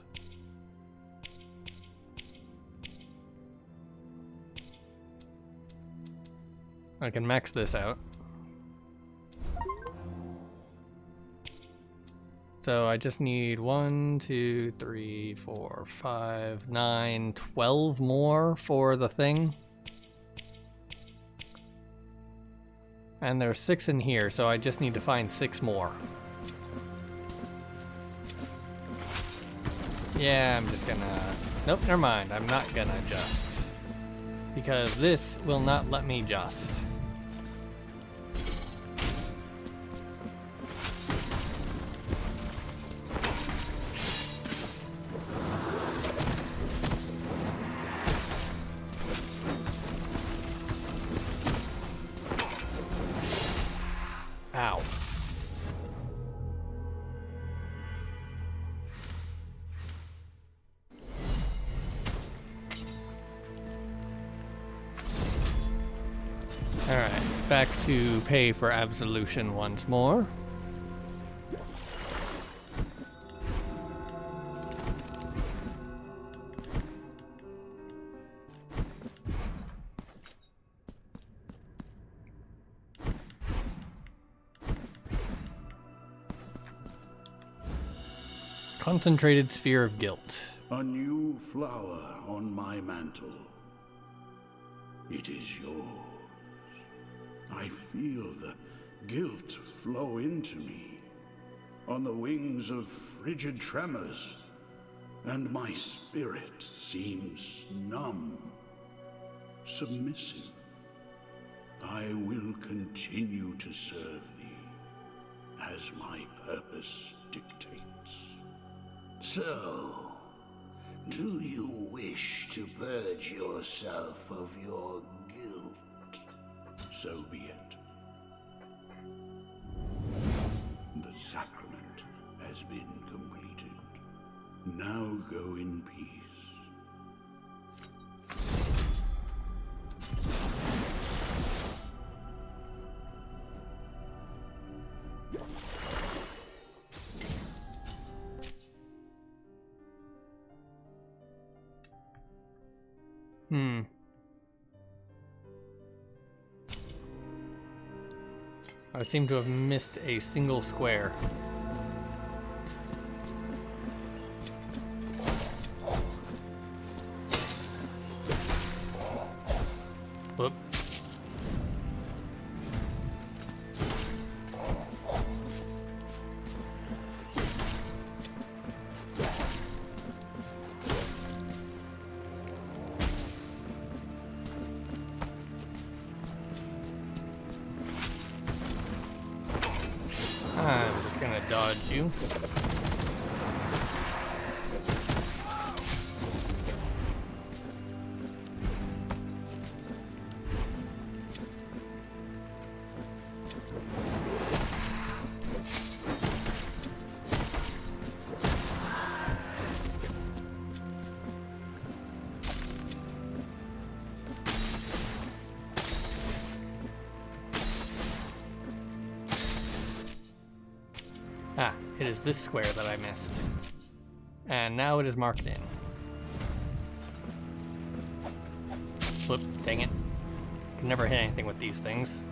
I can max this out. So I just need 1, 2, 3, 4, 5, 9, 12 more for the thing. And there's 6 in here, so I just need to find 6 more. Yeah, I'm just gonna... Nope, never mind. I'm not gonna just. Because this will not let me just. Ow. Alright, back to pay for absolution once more. Concentrated sphere of guilt. A new flower on my mantle. It is yours. I feel the guilt flow into me on the wings of frigid tremors, and my spirit seems numb, submissive. I will continue to serve thee as my purpose dictates. So, do you wish to purge yourself of your guilt? So be it. The sacrament has been completed. Now go in peace. I seem to have missed a single square. Whoop. I'm just gonna dodge you. Ah, it is this square that I missed. And now it is marked in. Whoop, dang it. Can never hit anything with these things.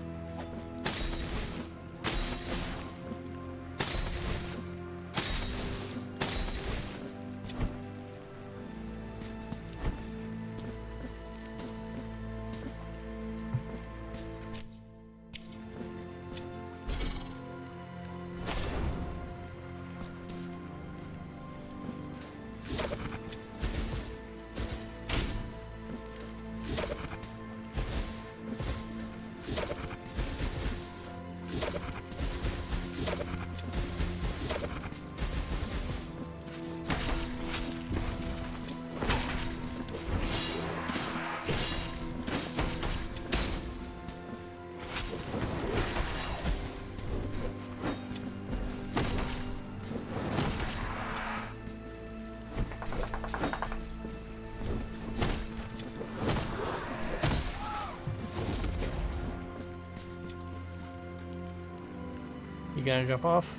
You gonna jump off?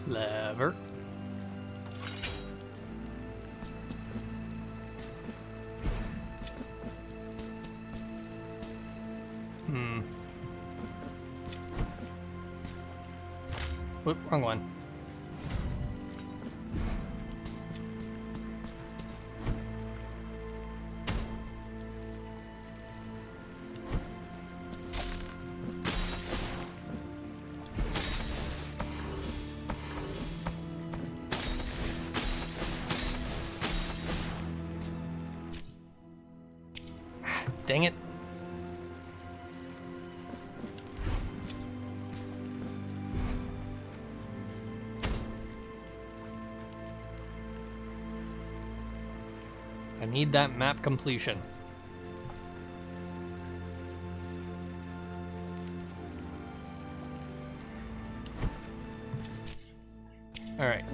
Lever. Whoop, wrong one. Dang it. I need that map completion. All right.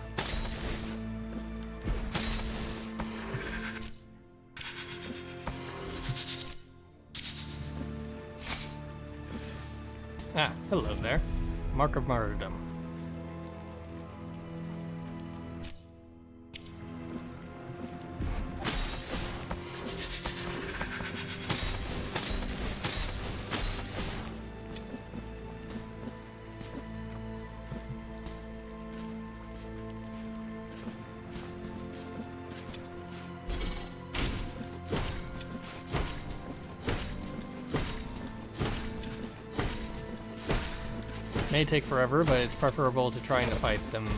Ah, hello there. Mark of Martyrdom. May take forever, but it's preferable to trying to fight them.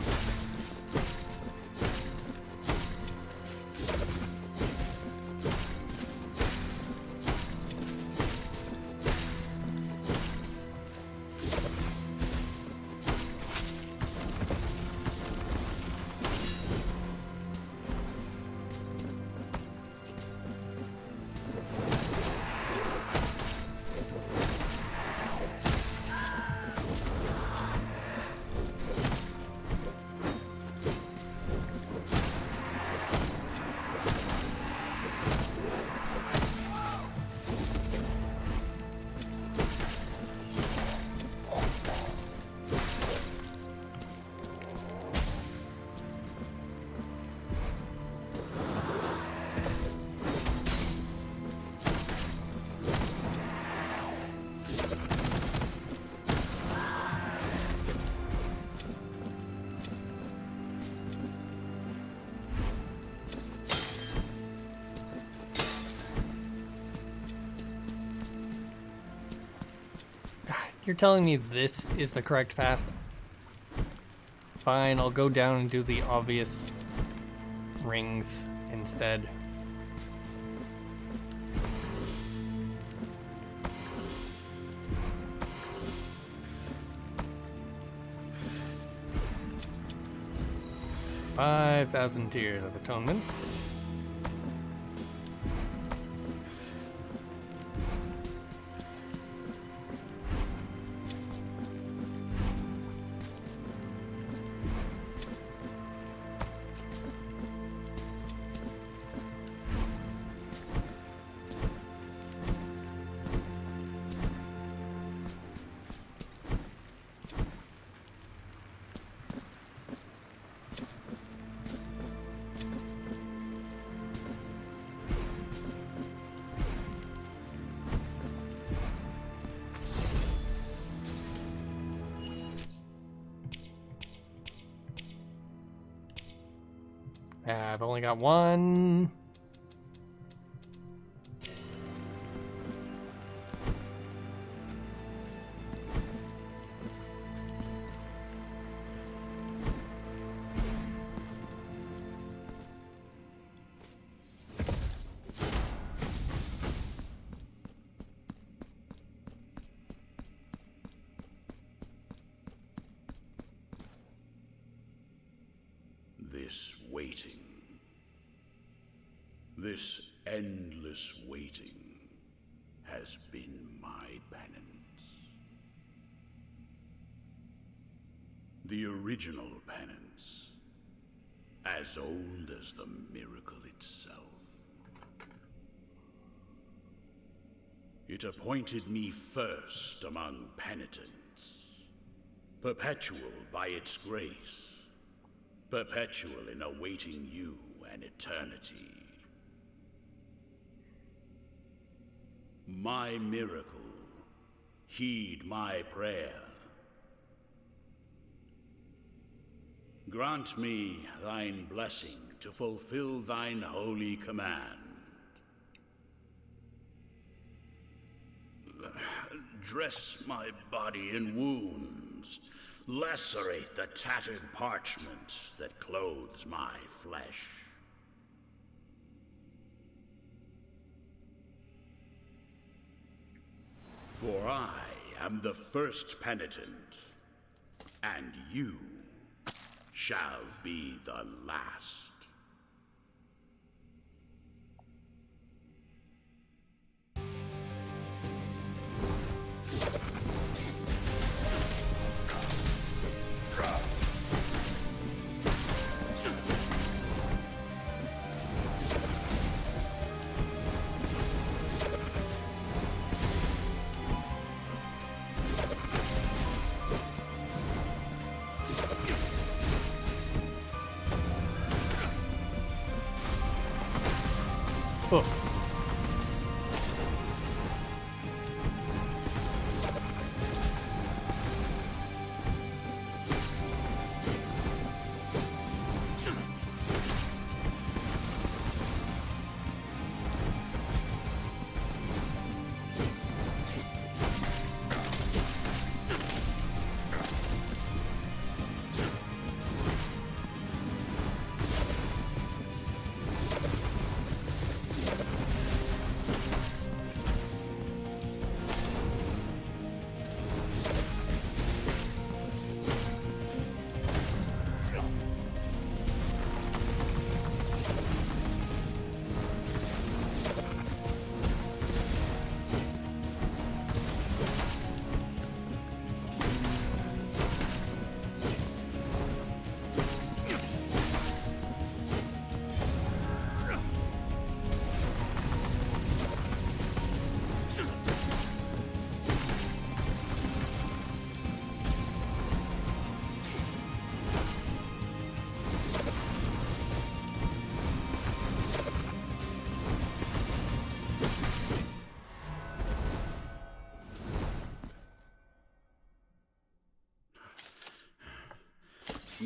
You're telling me this is the correct path? Fine, I'll go down and do the obvious rings instead. $5,000 Tears of Atonement. I've only got one. This waiting, this endless waiting, has been my penance. The original penance, as old as the miracle itself. It appointed me first among penitents, perpetual by its grace. Perpetual in awaiting you an eternity. My miracle, heed my prayer. Grant me thine blessing to fulfill thine holy command. Dress my body in wounds. Lacerate the tattered parchment that clothes my flesh. For I am the first penitent, and you shall be the last. Oof.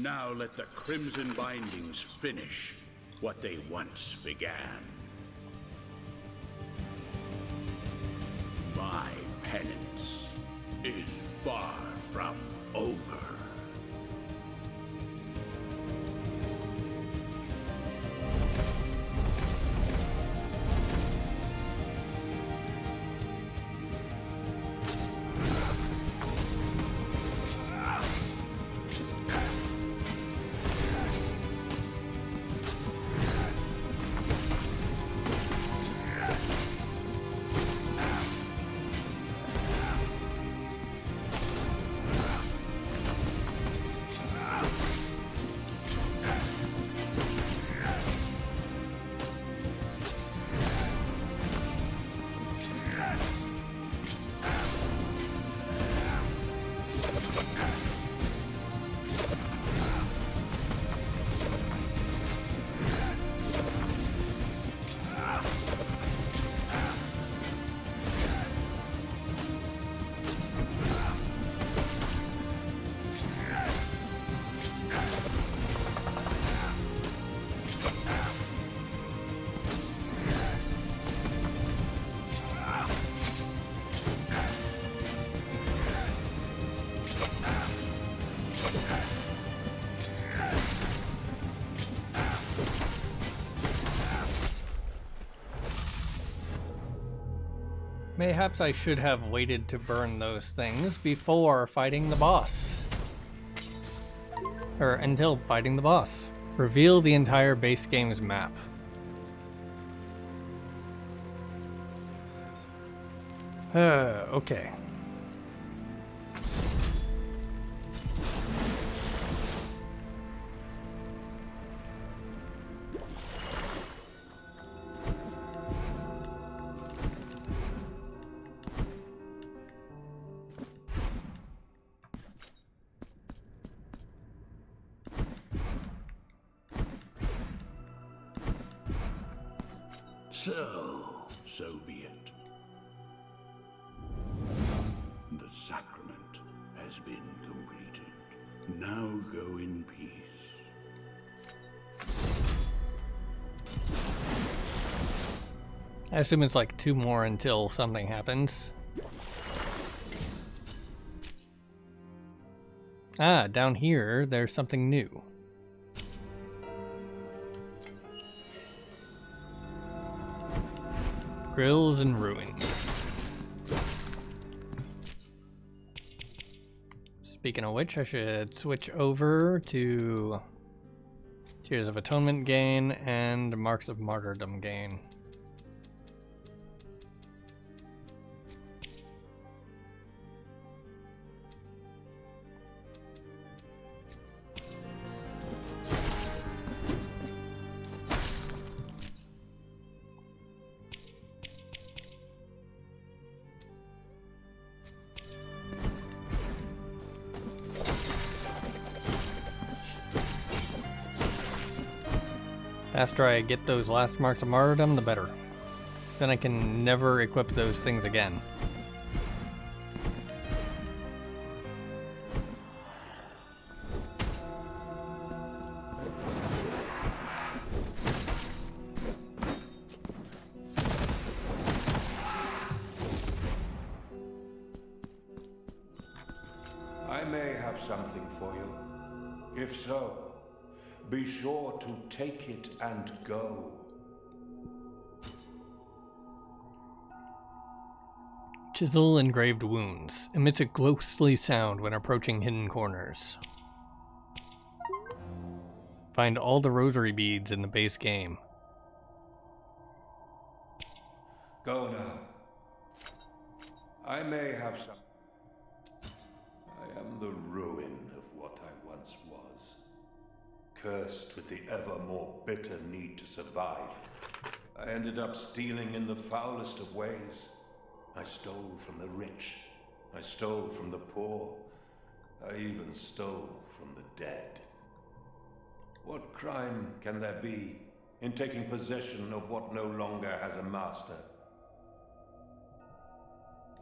Now let the Crimson Bindings finish what they once began. My penance is Mayhaps I should have waited to burn those things before fighting the boss. Or until fighting the boss. Reveal the entire base game's map. Okay. So be it. The sacrament has been completed. Now go in peace. I assume it's like 2 more until something happens. Ah, down here, there's something new. Grills and ruins. Speaking of which, I should switch over to Tears of Atonement gain and Marks of Martyrdom gain. The faster I get those last Marks of Martyrdom, the better. Then I can never equip those things again. I may have something for you. If so, be sure to take it and go. Chisel engraved wounds. Emits a ghostly sound when approaching hidden corners. Find all the rosary beads in the base game. Go now. I may have some. I am the ruin of what I once was. Cursed with the ever more bitter need to survive. I ended up stealing in the foulest of ways. I stole from the rich. I stole from the poor. I even stole from the dead. What crime can there be in taking possession of what no longer has a master?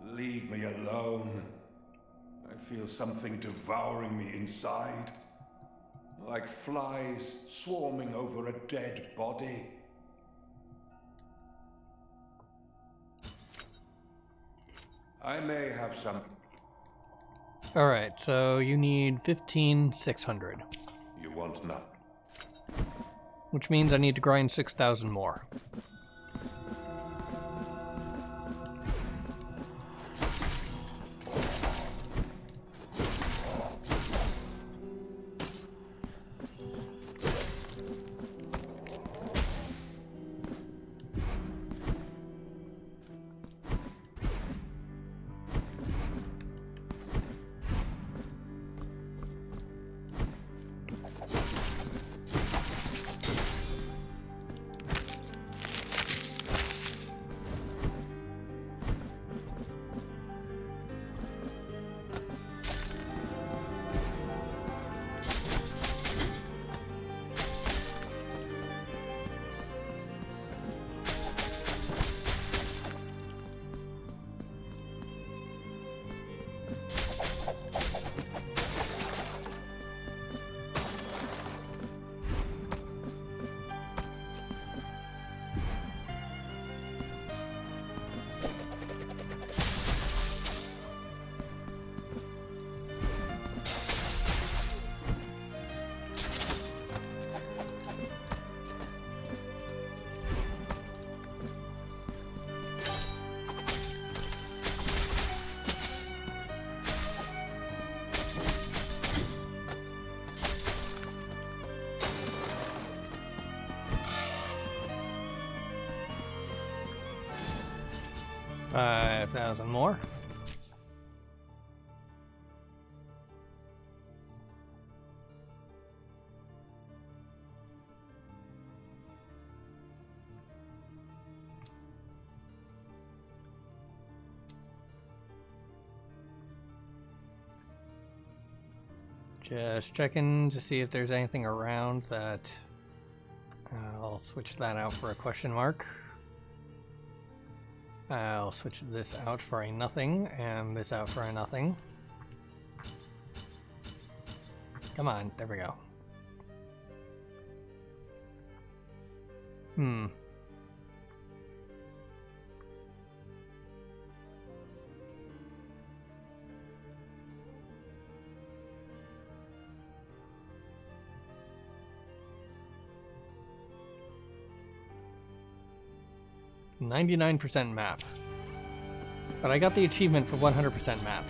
Leave me alone. I feel something devouring me inside. Like flies swarming over a dead body. I may have something. Alright, so you need 15,600. You want nothing. Which means I need to grind 6,000 more. 5,000 more. Just checking to see if there's anything around that. I'll switch that out for a question mark. I'll switch this out for a nothing and this out for a nothing. Come on, there we go. 99% map. But I got the achievement for 100% map.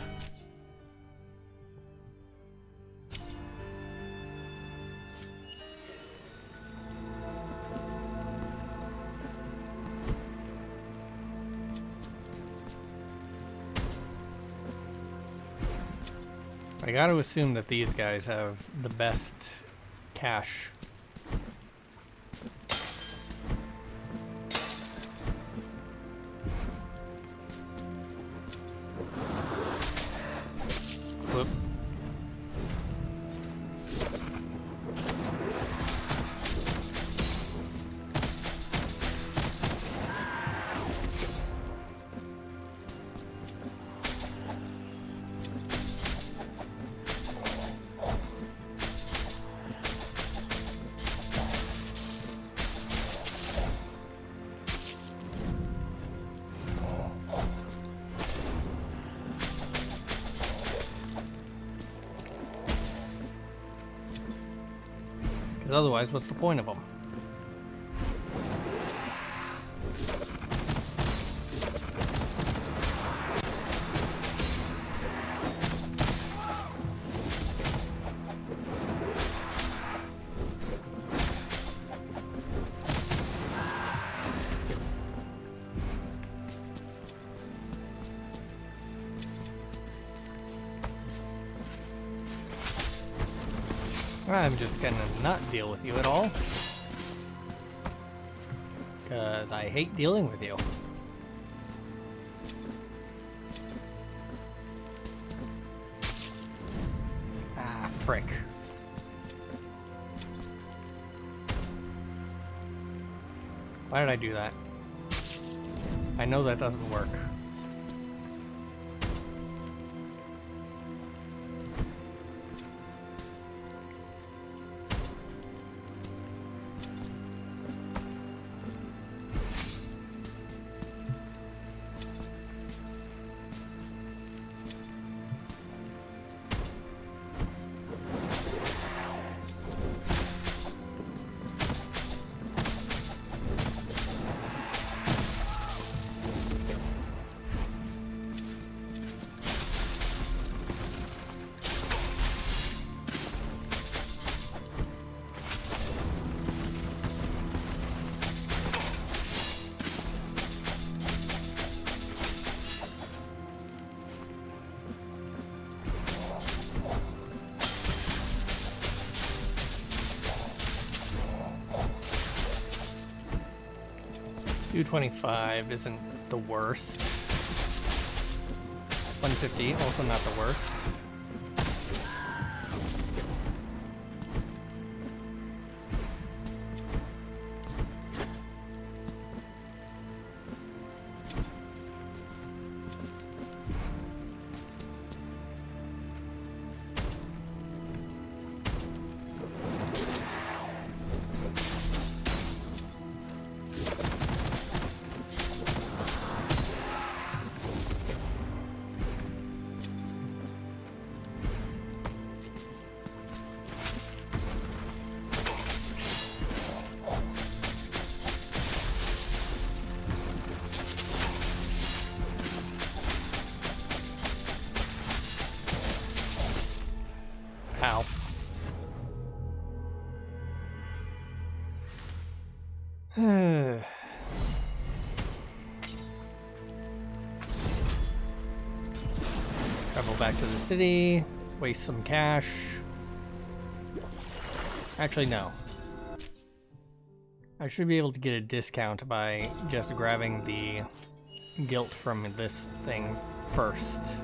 I gotta assume that these guys have the best cache. Whoop. Because otherwise, what's the point of them? I'm just gonna not deal with you at all. Because I hate dealing with you. Ah, frick. Why did I do that? I know that doesn't work. $225 isn't the worst. 150, also not the worst. Ow. Travel back to the city, waste some cash. Actually, no. I should be able to get a discount by just grabbing the guilt from this thing first.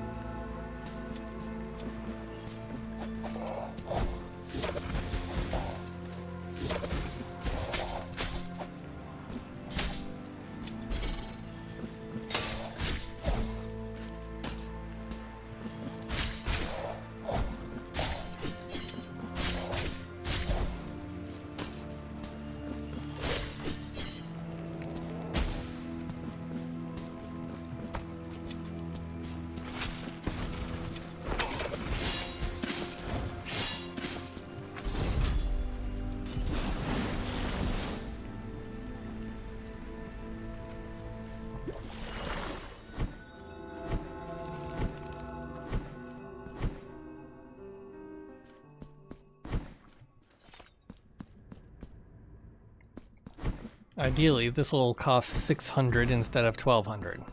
Ideally, this will cost 600 instead of 1200.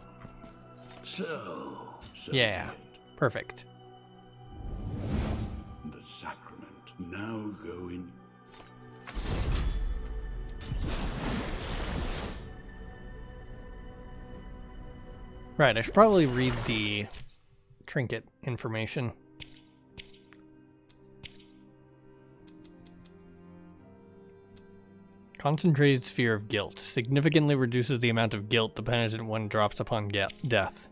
So Yeah, perfect. the sacrament now go in. Right, I should probably read the trinket information. Concentrated sphere of guilt. Significantly reduces the amount of guilt the penitent one drops upon death.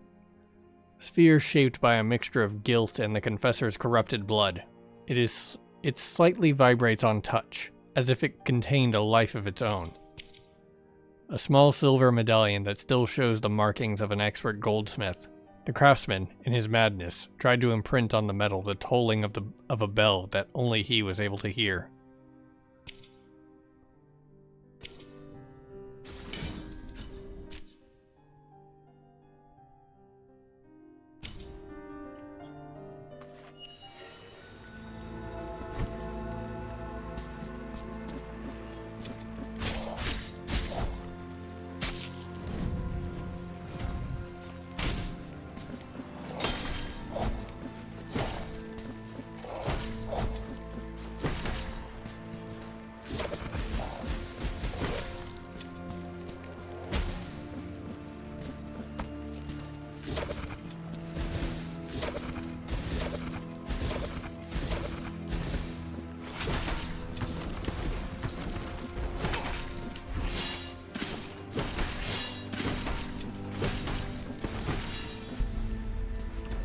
Sphere shaped by a mixture of guilt and the confessor's corrupted blood. It slightly vibrates on touch, as if it contained a life of its own. A small silver medallion that still shows the markings of an expert goldsmith. The craftsman, in his madness, tried to imprint on the metal the tolling of a bell that only he was able to hear.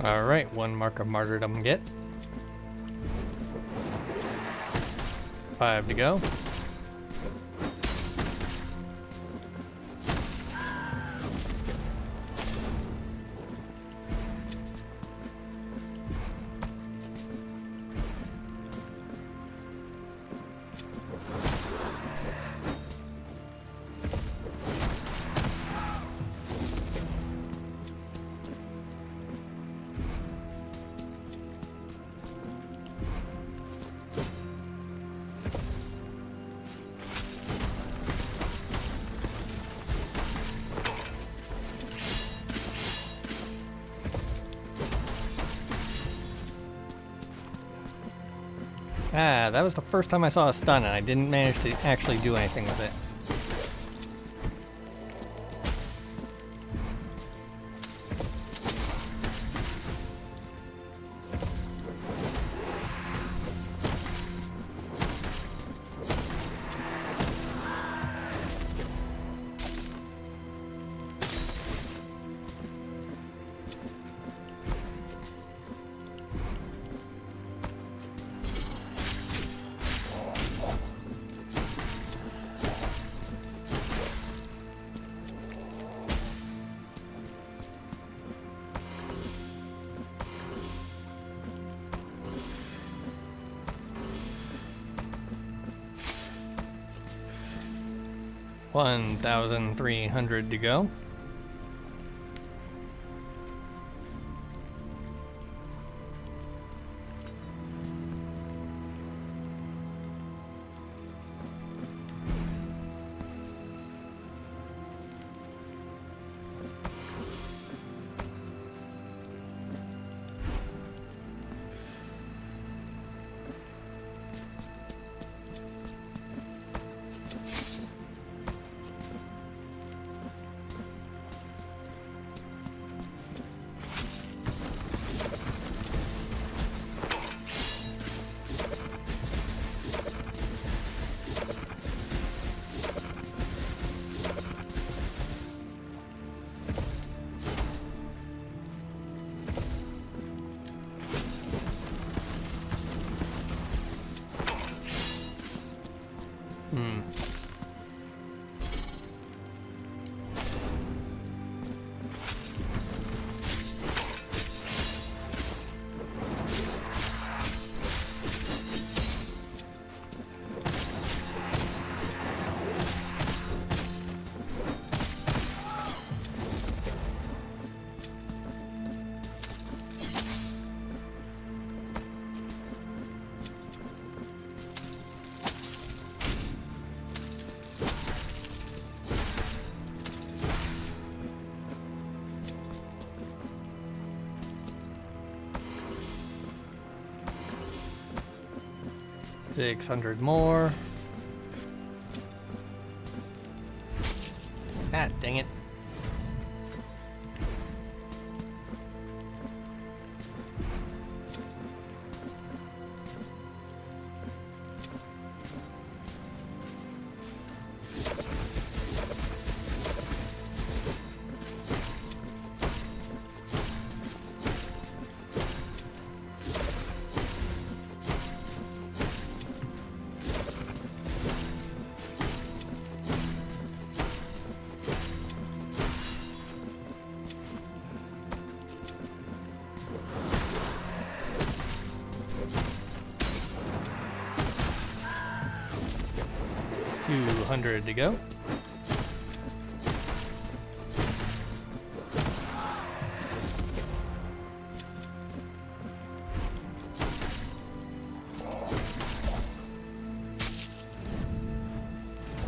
Alright, one mark of martyrdom get. 5 to go. Ah, that was the first time I saw a stun and I didn't manage to actually do anything with it. $1,300 to go. 600 more. Ah, dang it. $200 to go.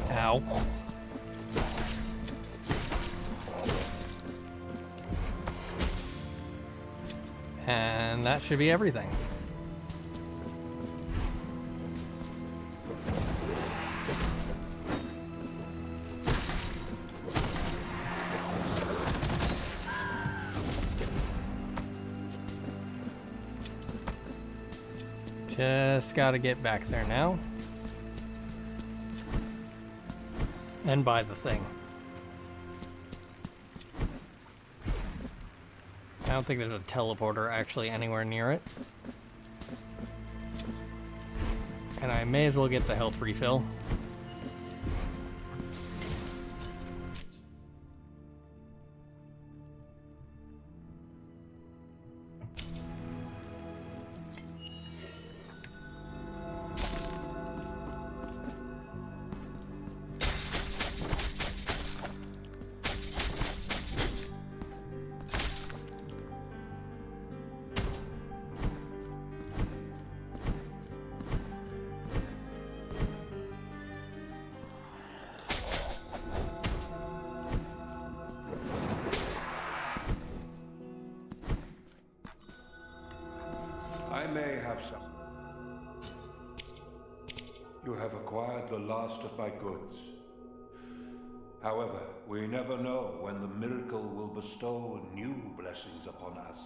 Ow. And that should be everything. Just gotta get back there now. And buy the thing. I don't think there's a teleporter actually anywhere near it. And I may as well get the health refill. I may have some. You have acquired the last of my goods. However, we never know when the miracle will bestow new blessings upon us.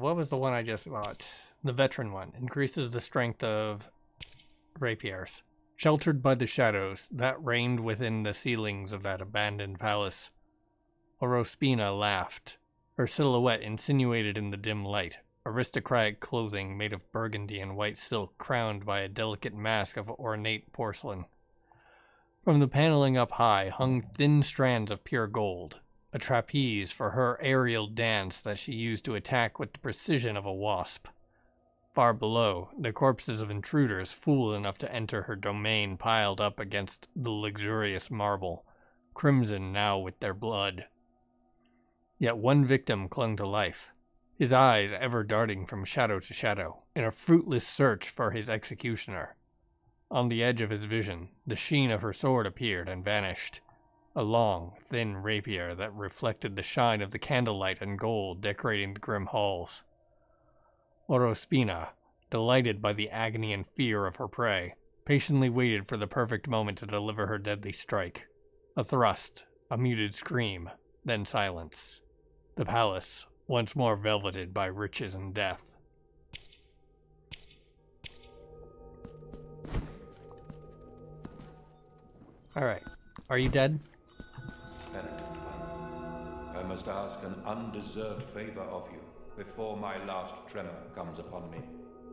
What was the one I just bought? The veteran one. Increases the strength of rapiers. Sheltered by the shadows that reigned within the ceilings of that abandoned palace, Orospina laughed, her silhouette insinuated in the dim light, aristocratic clothing made of burgundy and white silk crowned by a delicate mask of ornate porcelain. From the paneling up high hung thin strands of pure gold, a trapeze for her aerial dance that she used to attack with the precision of a wasp. Far below, the corpses of intruders fool enough to enter her domain piled up against the luxurious marble, crimson now with their blood. Yet one victim clung to life, his eyes ever darting from shadow to shadow, in a fruitless search for his executioner. On the edge of his vision, the sheen of her sword appeared and vanished, a long, thin rapier that reflected the shine of the candlelight and gold decorating the grim halls. Orospina, delighted by the agony and fear of her prey, patiently waited for the perfect moment to deliver her deadly strike. A thrust, a muted scream, then silence. The palace, once more velveted by riches and death. Alright, are you dead? Penitent one, I must ask an undeserved favor of you before my last tremor comes upon me.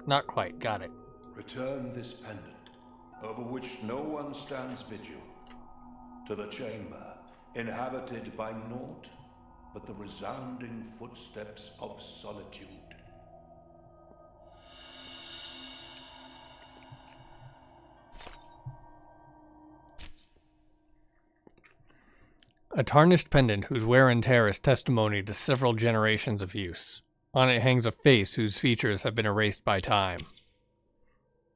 Not quite, got it. Return this pendant, over which no one stands vigil, to the chamber, inhabited by naught but the resounding footsteps of solitude. A tarnished pendant whose wear and tear is testimony to several generations of use. On it hangs a face whose features have been erased by time.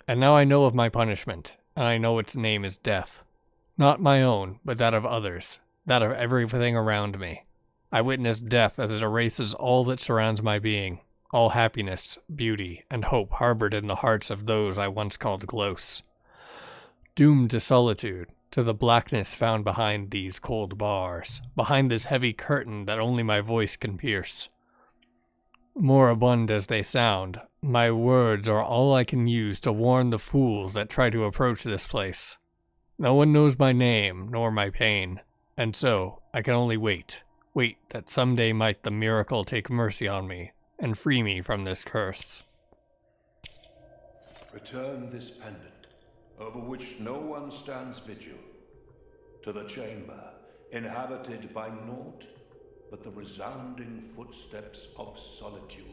And now I know of my punishment, and I know its name is death. Not my own, but that of others, that of everything around me. I witness death as it erases all that surrounds my being, all happiness, beauty, and hope harbored in the hearts of those I once called close. Doomed to solitude, to the blackness found behind these cold bars, behind this heavy curtain that only my voice can pierce. Moribund as they sound, my words are all I can use to warn the fools that try to approach this place. No one knows my name, nor my pain, and so I can only wait that someday might the miracle take mercy on me and free me from this curse. Return this pendant, over which no one stands vigil, to the chamber inhabited by naught but the resounding footsteps of solitude.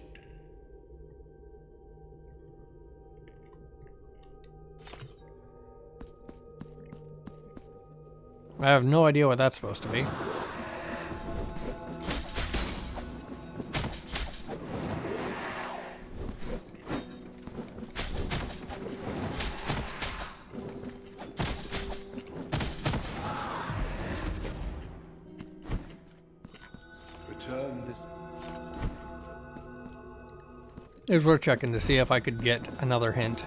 I have no idea what that's supposed to be. It was worth checking to see if I could get another hint.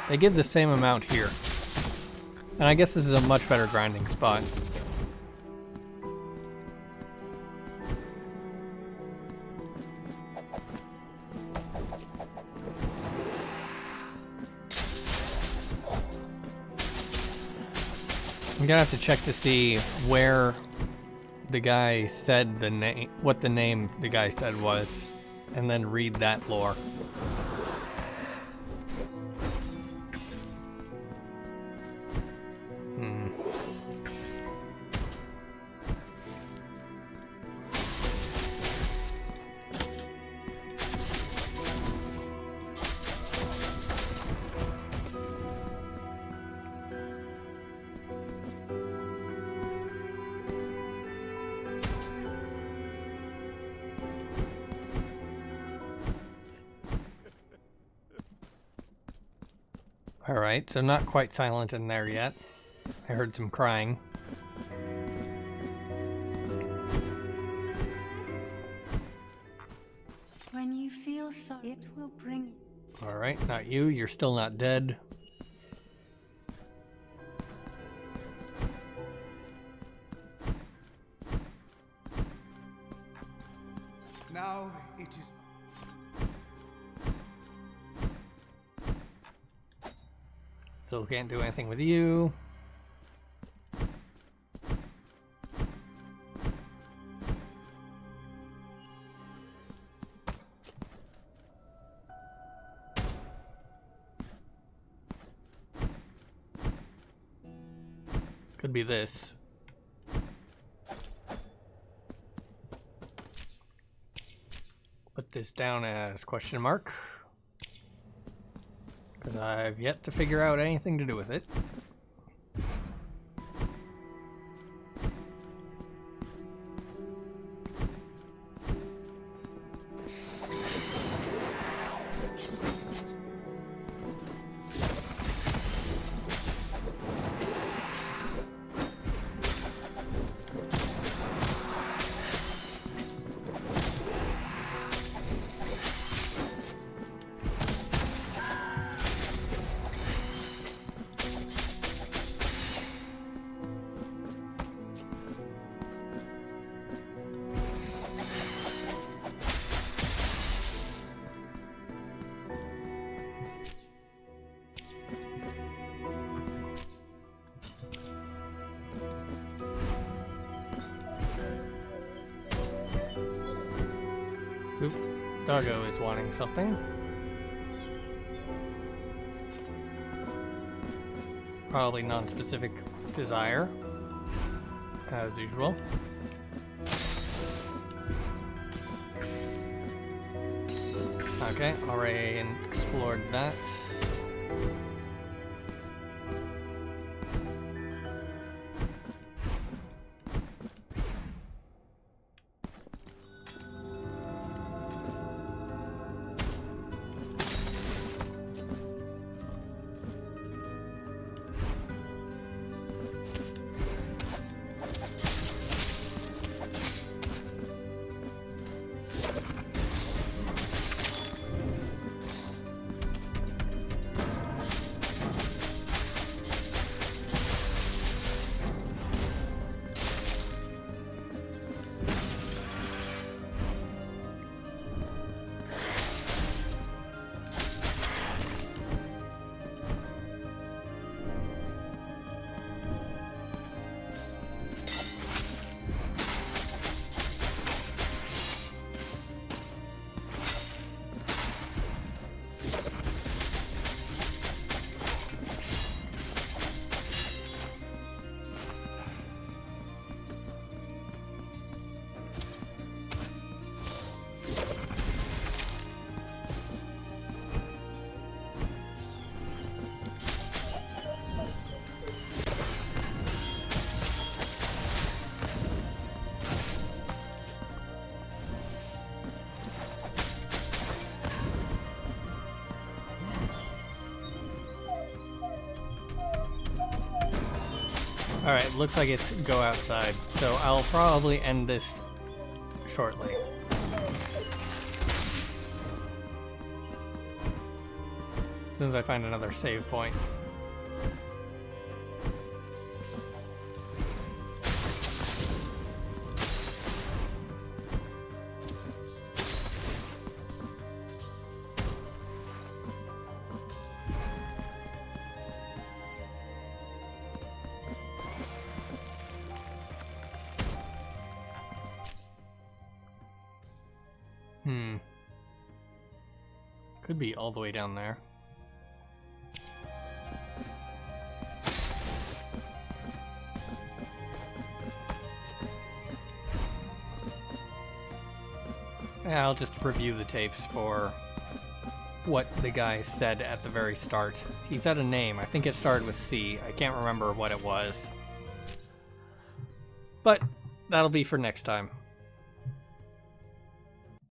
They give the same amount here. And I guess this is a much better grinding spot. I'm gonna have to check to see where the guy said the name, what the name the guy said was, and then read that lore. Alright, so not quite silent in there yet. I heard some crying. When you feel sorry, it will bring... Alright, not you. You're still not dead. Now it is... Still can't do anything with you. Could be this. Put this down as question mark. Because I've yet to figure out anything to do with it. Oop, Doggo is wanting something. Probably non-specific desire, as usual. Okay, already explored that. Alright, looks like it's go outside, so I'll probably end this shortly. As soon as I find another save point. Could be all the way down there. Yeah, I'll just review the tapes for what the guy said at the very start. He said a name. I think it started with C. I can't remember what it was. But that'll be for next time.